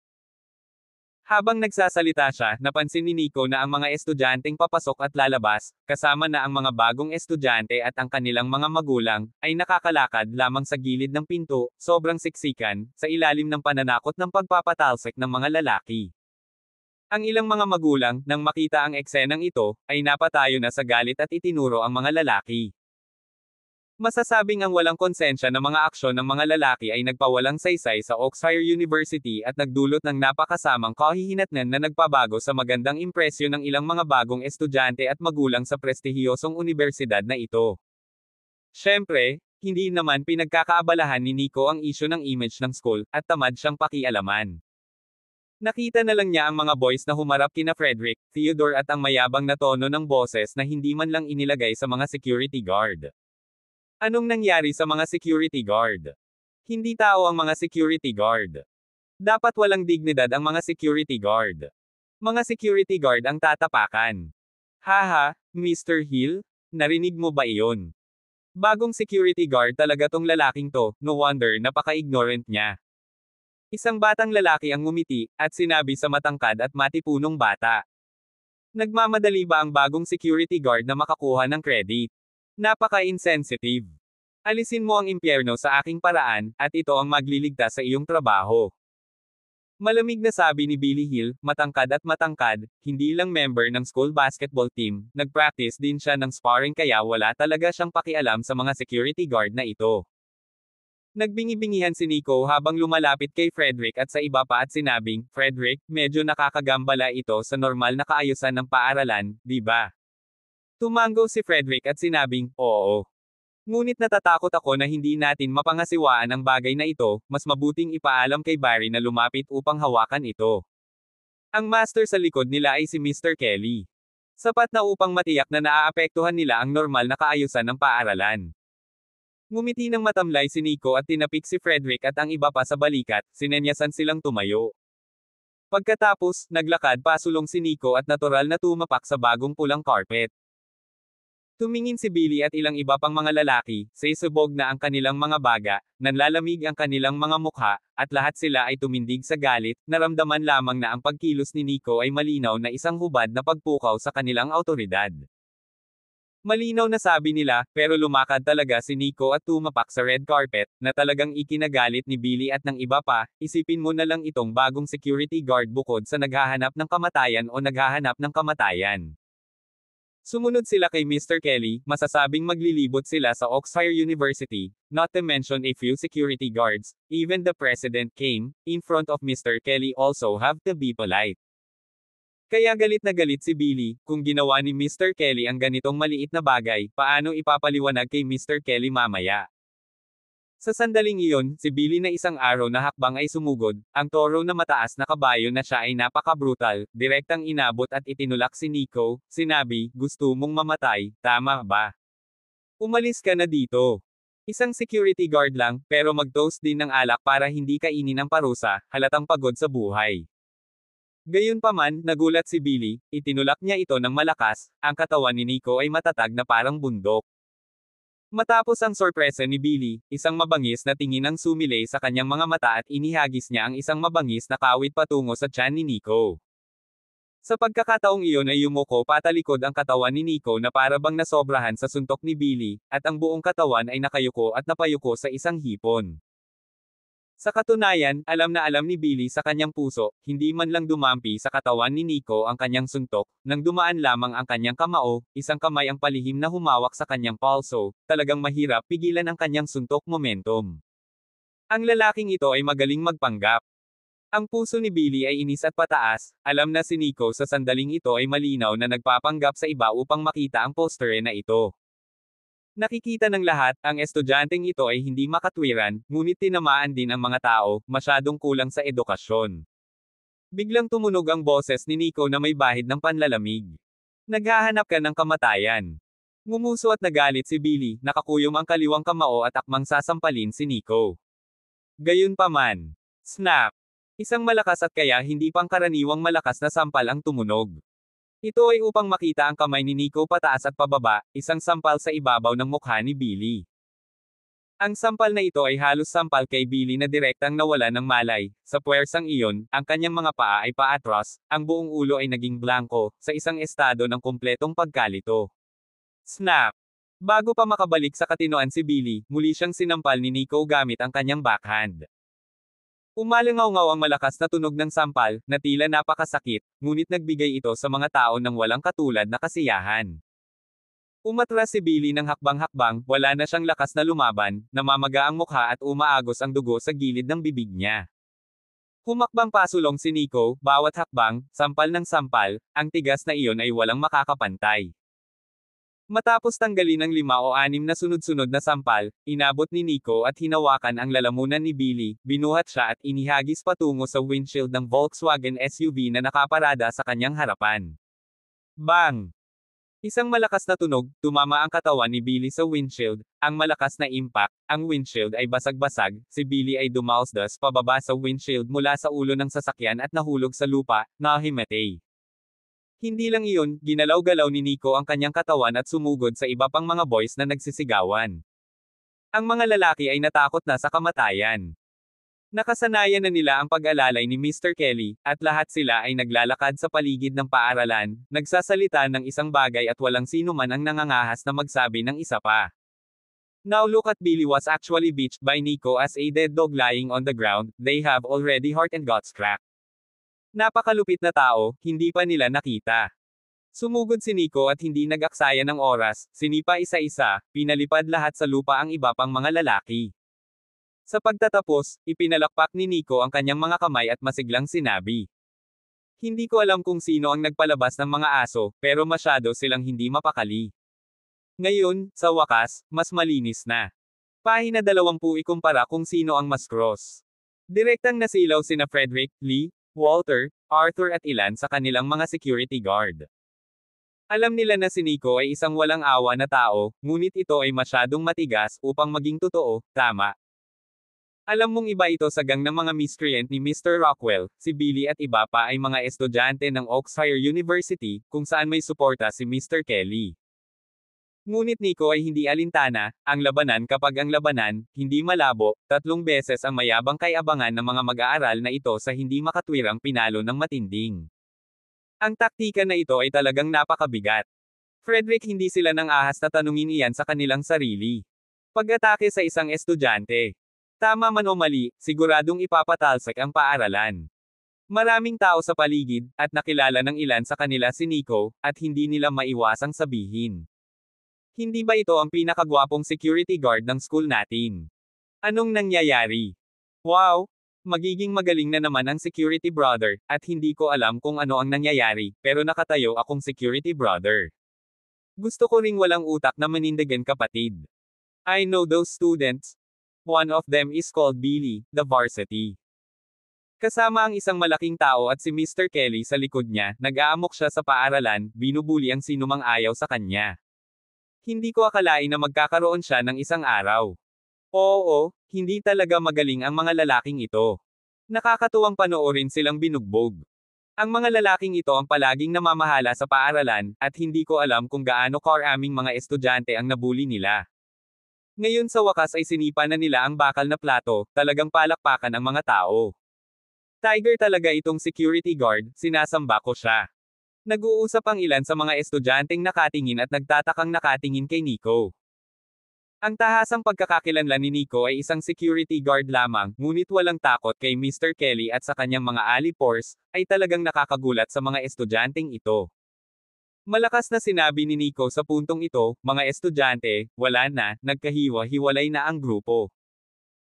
Habang nagsasalita siya, napansin ni Nico na ang mga estudyanteng papasok at lalabas, kasama na ang mga bagong estudyante at ang kanilang mga magulang, ay nakakalakad lamang sa gilid ng pinto, sobrang siksikan, sa ilalim ng pananakot ng pagpapatalsik ng mga lalaki. Ang ilang mga magulang, nang makita ang eksenang ito, ay napatayo na sa galit at itinuro ang mga lalaki. Masasabing ang walang konsensya ng mga aksyon ng mga lalaki ay nagpawalang saysay sa Oxford University at nagdulot ng napakasamang kahihinatnan na nagpabago sa magandang impresyon ng ilang mga bagong estudyante at magulang sa prestihiyosong universidad na ito. Siyempre, hindi naman pinagkakaabalahan ni Nico ang isyu ng image ng school, at tamad siyang pakialaman. Nakita na lang niya ang mga boys na humarap kina Frederick, Theodore at ang mayabang na tono ng boses na hindi man lang inilagay sa mga security guard. Anong nangyari sa mga security guard? Hindi tao ang mga security guard. Dapat walang dignidad ang mga security guard. Mga security guard ang tatapakan. Haha, Mr. Hill, narinig mo ba iyon? Bagong security guard talaga tong lalaking to, no wonder napaka-ignorant niya. Isang batang lalaki ang ngumiti, at sinabi sa matangkad at matipunong bata. Nagmamadali ba ang bagong security guard na makakuha ng credit? Napaka-insensitive. Alisin mo ang impyerno sa aking paraan, at ito ang magliligtas sa iyong trabaho. Malamig na sabi ni Billy Hill, matangkad at matangkad, hindi lang member ng school basketball team, nag-practice din siya ng sparring kaya wala talaga siyang pakialam sa mga security guard na ito. Nagbingi-bingihan si Nico habang lumalapit kay Frederick at sa iba pa at sinabing, Frederick, medyo nakakagambala ito sa normal na kaayusan ng paaralan, di ba? Tumango si Frederick at sinabing, oo. Ngunit natatakot ako na hindi natin mapangasiwaan ang bagay na ito, mas mabuting ipaalam kay Barry na lumapit upang hawakan ito. Ang master sa likod nila ay si Mr. Kelly. Sapat na upang matiyak na naaapektuhan nila ang normal na kaayusan ng paaralan. Ngumiti ng matamlay si Nico at tinapik si Frederick at ang iba pa sa balikat, sinenyasan silang tumayo. Pagkatapos, naglakad pasulong si Nico at natural na tumapak sa bagong pulang carpet. Tumingin si Billy at ilang iba pang mga lalaki, sisubog na ang kanilang mga baga, nanlalamig ang kanilang mga mukha, at lahat sila ay tumindig sa galit, naramdaman lamang na ang pagkilos ni Nico ay malinaw na isang hubad na pagpukaw sa kanilang awtoridad. Malinaw na sabi nila, pero lumakad talaga si Nico at tumapak sa red carpet, na talagang ikinagalit ni Billy at ng iba pa, isipin mo na lang itong bagong security guard bukod sa naghahanap ng kamatayan o naghahanap ng kamatayan. Sumunod sila kay Mr. Kelly, masasabing maglilibot sila sa Oxford University, not to mention a few security guards, even the president came, in front of Mr. Kelly also have to be polite. Kaya galit na galit si Billy, kung ginawa ni Mr. Kelly ang ganitong maliit na bagay, paano ipapaliwanag kay Mr. Kelly mamaya? Sa sandaling iyon, si Billy na isang araw na hakbang ay sumugod, ang toro na mataas na kabayo na siya ay napaka-brutal, direktang inabot at itinulak si Nico, sinabi, gusto mong mamatay, tama ba? Umalis ka na dito. Isang security guard lang, pero mag-toast din ng alak para hindi kainin ng parusa, halatang pagod sa buhay. Gayunpaman, nagulat si Billy, itinulak niya ito ng malakas, ang katawan ni Nico ay matatag na parang bundok. Matapos ang sorpresa ni Billy, isang mabangis na tingin ang sumilay sa kanyang mga mata at inihagis niya ang isang mabangis na kawit patungo sa tiyan ni Nico. Sa pagkakataong iyon ay yumuko patalikod ang katawan ni Nico na para bang nasobrahan sa suntok ni Billy, at ang buong katawan ay nakayuko at napayuko sa isang hipon. Sa katunayan, alam na alam ni Billy sa kanyang puso, hindi man lang dumampi sa katawan ni Nico ang kanyang suntok, nang dumaan lamang ang kanyang kamao, isang kamay ang palihim na humawak sa kanyang palso, talagang mahirap pigilan ang kanyang suntok momentum. Ang lalaking ito ay magaling magpanggap. Ang puso ni Billy ay inis at pataas, alam na si Nico sa sandaling ito ay malinaw na nagpapanggap sa iba upang makita ang postere na ito. Nakikita ng lahat, ang estudyanteng ito ay hindi makatwiran, ngunit tinamaan din ang mga tao, masyadong kulang sa edukasyon. Biglang tumunog ang boses ni Nico na may bahid ng panlalamig. Naghahanap ka ng kamatayan. Ngumuso at nagalit si Billy, nakakuyom ang kaliwang kamao at akmang sasampalin si Nico. Gayunpaman. Snap! Isang malakas at kaya hindi pangkaraniwang malakas na sampal ang tumunog. Ito ay upang makita ang kamay ni Nico pataas at pababa, isang sampal sa ibabaw ng mukha ni Billy. Ang sampal na ito ay halos sampal kay Billy na direktang nawala ng malay. Sa puwersang iyon, ang kanyang mga paa ay paatras, ang buong ulo ay naging blanko, sa isang estado ng kumpletong pagkalito. Snap! Bago pa makabalik sa katinoan si Billy, muli siyang sinampal ni Nico gamit ang kanyang backhand. Umalangaw-ngaw ang malakas na tunog ng sampal, na tila napakasakit, ngunit nagbigay ito sa mga tao ng walang katulad na kasiyahan. Umatras si Billy ng hakbang-hakbang, wala na siyang lakas na lumaban, namamaga ang mukha at umaagos ang dugo sa gilid ng bibig niya. Humakbang pasulong si Nico, bawat hakbang, sampal ng sampal, ang tigas na iyon ay walang makakapantay. Matapos tanggalin ang 5 o 6 na sunod-sunod na sampal, inabot ni Nico at hinawakan ang lalamunan ni Billy, binuhat siya at inihagis patungo sa windshield ng Volkswagen SUV na nakaparada sa kanyang harapan. Bang! Isang malakas na tunog, tumama ang katawan ni Billy sa windshield, ang malakas na impact, ang windshield ay basag-basag, si Billy ay dumalsdas pababa sa windshield mula sa ulo ng sasakyan at nahulog sa lupa, nahimatay. Hindi lang iyon, ginalaw-galaw ni Nico ang kanyang katawan at sumugod sa iba pang mga boys na nagsisigawan. Ang mga lalaki ay natakot na sa kamatayan. Nakasanayan na nila ang pag-alalay ni Mr. Kelly, at lahat sila ay naglalakad sa paligid ng paaralan, nagsasalita ng isang bagay at walang sino man ang nangangahas na magsabi ng isa pa. Now look at Billy was actually beached by Nico as a dead dog lying on the ground, they have already heart and guts cracked. Napakalupit na tao, hindi pa nila nakita. Sumugod si Nico at hindi nag-aksaya ng oras, sinipa isa-isa, pinalipad lahat sa lupa ang iba pang mga lalaki. Sa pagtatapos, ipinalakpak ni Nico ang kanyang mga kamay at masiglang sinabi. Hindi ko alam kung sino ang nagpalabas ng mga aso, pero masyado silang hindi mapakali. Ngayon, sa wakas, mas malinis na. Pahina 20 ikumpara kung sino ang mas cross. Direktang nasilaw sina Frederick, Lee, Walter, Arthur at ilan sa kanilang mga security guard. Alam nila na si Nico ay isang walang awa na tao, ngunit ito ay masyadong matigas upang maging totoo, tama. Alam mong iba ito sa gang ng mga miscreant ni Mr. Rockwell, si Billy at iba pa ay mga estudyante ng Oxford University, kung saan may suporta si Mr. Kelly. Ngunit Nico ay hindi alintana, ang labanan kapag ang labanan, hindi malabo, 3 beses ang mayabang kay abangan ng mga mag-aaral na ito sa hindi makatwirang pinalo ng matinding. Ang taktika na ito ay talagang napakabigat. Frederick hindi sila nang ahas na tanungin iyan sa kanilang sarili. Pag-atake sa isang estudyante. Tama man o mali, siguradong ipapatalsak ang paaralan. Maraming tao sa paligid, at nakilala ng ilan sa kanila si Nico, at hindi nila maiwasang sabihin. Hindi ba ito ang pinakagwapong security guard ng school natin? Anong nangyayari? Wow! Magiging magaling na naman ang security brother, at hindi ko alam kung ano ang nangyayari, pero nakatayo akong security brother. Gusto ko ring walang utak na manindigan kapatid. I know those students. One of them is called Billy, the varsity. Kasama ang isang malaking tao at si Mr. Kelly sa likod niya, nag-aamok siya sa paaralan, binubuli ang sinumang ayaw sa kanya. Hindi ko akalain na magkakaroon siya ng isang araw. Oo, hindi talaga magaling ang mga lalaking ito. Nakakatuwang panoorin silang binugbog. Ang mga lalaking ito ang palaging namamahala sa paaralan, at hindi ko alam kung gaano karaming mga estudyante ang nabuli nila. Ngayon sa wakas ay sinipa na nila ang bakal na plato, talagang palakpakan ang mga tao. Tiger talaga itong security guard, sinasamba ko siya. Nag-uusap ang ilan sa mga estudyanteng nakatingin at nagtatakang nakatingin kay Nico. Ang tahasang pagkakakilanlan ni Nico ay isang security guard lamang, ngunit walang takot kay Mr. Kelly at sa kanyang mga alipors, ay talagang nakakagulat sa mga estudyanteng ito. Malakas na sinabi ni Nico sa puntong ito, mga estudyante, wala na, nagkahiwa-hiwalay na ang grupo.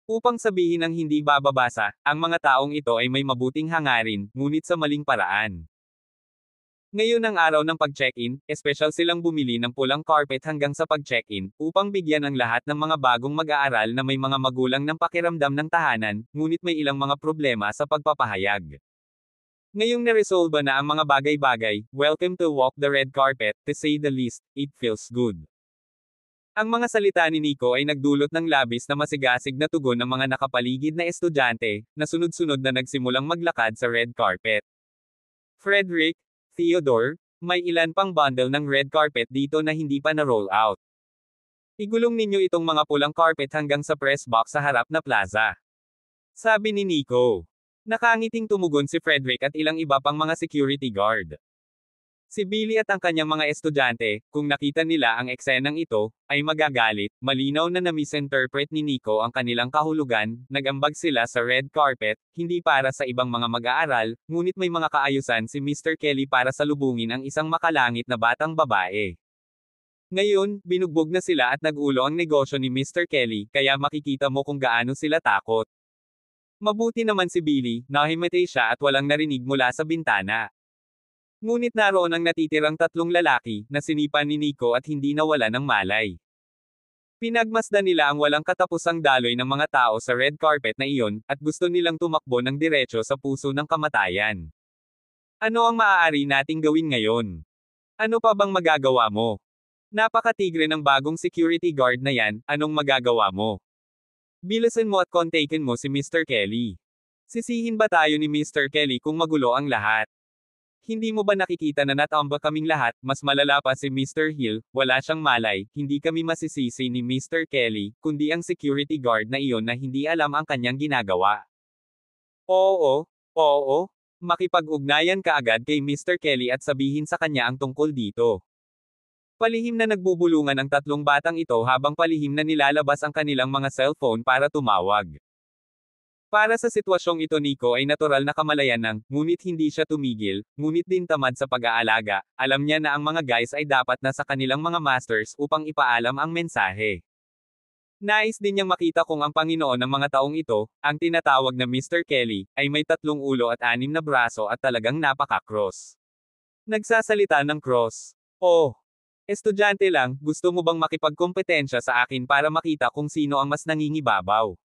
Upang sabihin ang hindi bababasa, ang mga taong ito ay may mabuting hangarin, ngunit sa maling paraan. Ngayon ang araw ng pag-check-in, espesyal silang bumili ng pulang carpet hanggang sa pag-check-in, upang bigyan ang lahat ng mga bagong mag-aaral na may mga magulang ng pakiramdam ng tahanan, ngunit may ilang mga problema sa pagpapahayag. Ngayong naresolba na ang mga bagay-bagay, welcome to walk the red carpet, to say the least, it feels good. Ang mga salita ni Nico ay nagdulot ng labis na masigasig na tugon ng mga nakapaligid na estudyante, na sunod-sunod na nagsimulang maglakad sa red carpet. Frederick, Theodore, may ilan pang bundle ng red carpet dito na hindi pa na-roll out. Igulong ninyo itong mga pulang carpet hanggang sa press box sa harap na plaza. Sabi ni Nico. Nakangiting tumugon si Frederick at ilang iba pang mga security guard. Si Billy at ang kanyang mga estudyante, kung nakita nila ang eksenang ito, ay magagalit. Malinaw na na-misinterpret ni Nico ang kanilang kahulugan, nag-ambag sila sa red carpet, hindi para sa ibang mga mag-aaral, ngunit may mga kaayusan si Mr. Kelly para salubungin ang isang makalangit na batang babae. Ngayon, binugbog na sila at nag-ulo ang negosyo ni Mr. Kelly, kaya makikita mo kung gaano sila takot. Mabuti naman si Billy, nahimatay siya at walang narinig mula sa bintana. Ngunit naroon ang natitirang tatlong lalaki, na sinipan ni Nico at hindi nawala ng malay. Pinagmasdan nila ang walang katapusang daloy ng mga tao sa red carpet na iyon, at gusto nilang tumakbo ng diretso sa puso ng kamatayan. Ano ang maaari nating gawin ngayon? Ano pa bang magagawa mo? Napakatigre ng bagong security guard na yan, anong magagawa mo? Bilisan mo at kontakin mo si Mr. Kelly. Sisihin ba tayo ni Mr. Kelly kung magulo ang lahat? Hindi mo ba nakikita na natamba kaming lahat, mas malala pa si Mr. Hill, wala siyang malay, hindi kami masisisi ni Mr. Kelly, kundi ang security guard na iyon na hindi alam ang kanyang ginagawa. Oo, makipag-ugnayan ka agad kay Mr. Kelly at sabihin sa kanya ang tungkol dito. Palihim na nagbubulungan ang tatlong batang ito habang palihim na nilalabas ang kanilang mga cellphone para tumawag. Para sa sitwasyong ito Nico ay natural na kamalayan ng, ngunit hindi siya tumigil, ngunit din tamad sa pag-aalaga, alam niya na ang mga guys ay dapat na sa kanilang mga masters upang ipaalam ang mensahe. Nais din niyang makita kung ang Panginoon ng mga taong ito, ang tinatawag na Mr. Kelly, ay may 3 ulo at 6 na braso at talagang napaka-cross. Nagsasalita ng cross. Oh, estudyante lang, gusto mo bang makipagkompetensya sa akin para makita kung sino ang mas nangingibabaw?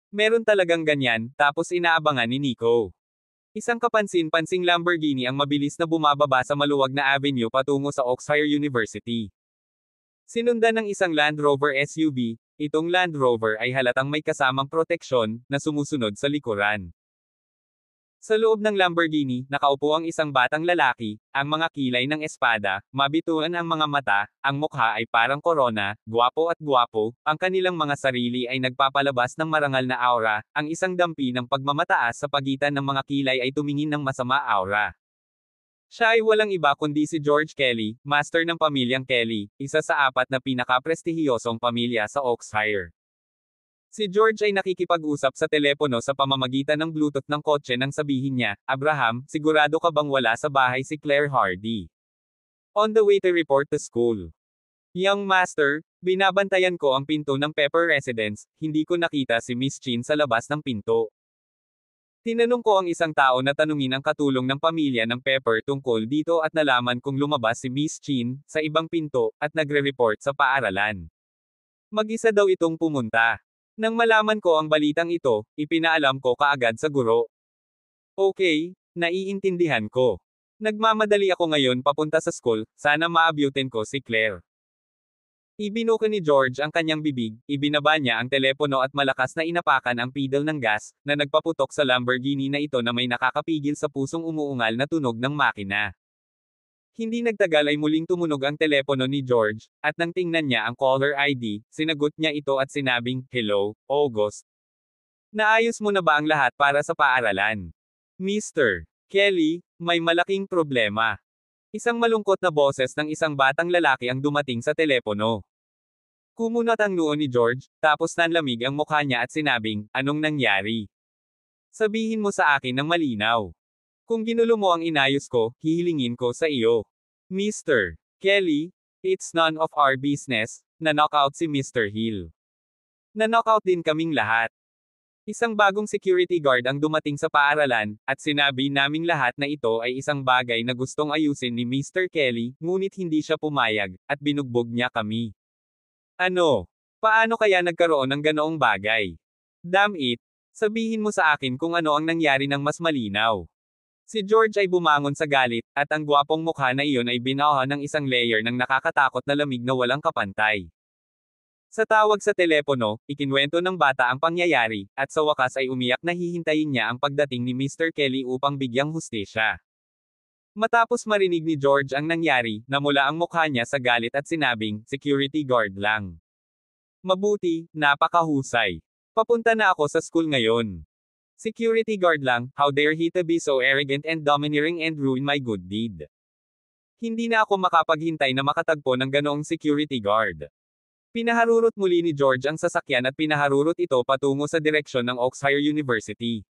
Meron talagang ganyan, tapos inaabangan ni Nico. Isang kapansin-pansing Lamborghini ang mabilis na bumababa sa maluwag na avenue patungo sa Oxford University. Sinundan ng isang Land Rover SUV, itong Land Rover ay halatang may kasamang proteksyon, na sumusunod sa likuran. Sa loob ng Lamborghini, nakaupo ang isang batang lalaki, ang mga kilay ng espada, mabituan ang mga mata, ang mukha ay parang korona, gwapo at gwapo, ang kanilang mga sarili ay nagpapalabas ng marangal na aura, ang isang dampi ng pagmamataas sa pagitan ng mga kilay ay tumingin ng masama aura. Siya ay walang iba kundi si George Kelly, master ng pamilyang Kelly, isa sa 4 na pinaka-prestihiyosong pamilya sa Oxford. Si George ay nakikipag-usap sa telepono sa pamamagitan ng Bluetooth ng kotse nang sabihin niya, Abraham, sigurado ka bang wala sa bahay si Claire Hardy? On the way to report to school. Young master, binabantayan ko ang pinto ng Pepper Residence, hindi ko nakita si Miss Chin sa labas ng pinto. Tinanong ko ang isang tao na tanungin ang katulong ng pamilya ng Pepper tungkol dito at nalaman kong lumabas si Miss Chin, sa ibang pinto, at nagre-report sa paaralan. Mag-isa daw itong pumunta. Nang malaman ko ang balitang ito, ipinaalam ko kaagad sa guro. Okay, naiintindihan ko. Nagmamadali ako ngayon papunta sa school, sana maabyutin ko si Claire. Ibinuka ni George ang kanyang bibig, ibinaba niya ang telepono at malakas na inapakan ang pedal ng gas, na nagpaputok sa Lamborghini na ito na may nakakapigil sa pusong umuungal na tunog ng makina. Hindi nagtagal ay muling tumunog ang telepono ni George, at nang tingnan niya ang caller ID, sinagot niya ito at sinabing, Hello, August. Naayos mo na ba ang lahat para sa paaralan? Mr. Kelly, may malaking problema. Isang malungkot na boses ng isang batang lalaki ang dumating sa telepono. Kumunat ang noo ni George, tapos nanlamig ang mukha niya at sinabing, anong nangyari? Sabihin mo sa akin ng malinaw. Kung ginulo mo ang inayos ko, hihilingin ko sa iyo. Mr. Kelly, it's none of our business, na-knockout si Mr. Hill. Na-knockout din kaming lahat. Isang bagong security guard ang dumating sa paaralan, at sinabi naming lahat na ito ay isang bagay na gustong ayusin ni Mr. Kelly, ngunit hindi siya pumayag, at binugbog niya kami. Ano? Paano kaya nagkaroon ng ganoong bagay? Damn it! Sabihin mo sa akin kung ano ang nangyari ng mas malinaw. Si George ay bumangon sa galit, at ang gwapong mukha na iyon ay binaha ng isang layer ng nakakatakot na lamig na walang kapantay. Sa tawag sa telepono, ikinwento ng bata ang pangyayari, at sa wakas ay umiyak na hihintayin niya ang pagdating ni Mr. Kelly upang bigyang hustisya. Matapos marinig ni George ang nangyari, namula ang mukha niya sa galit at sinabing, security guard lang. Mabuti, napakahusay. Papunta na ako sa school ngayon. Security guard lang, how dare he to be so arrogant and domineering and ruin my good deed. Hindi na ako makapaghintay na makatagpo ng ganoong security guard. Pinaharurot muli ni George ang sasakyan at pinaharurot ito patungo sa direksyon ng Oxford University.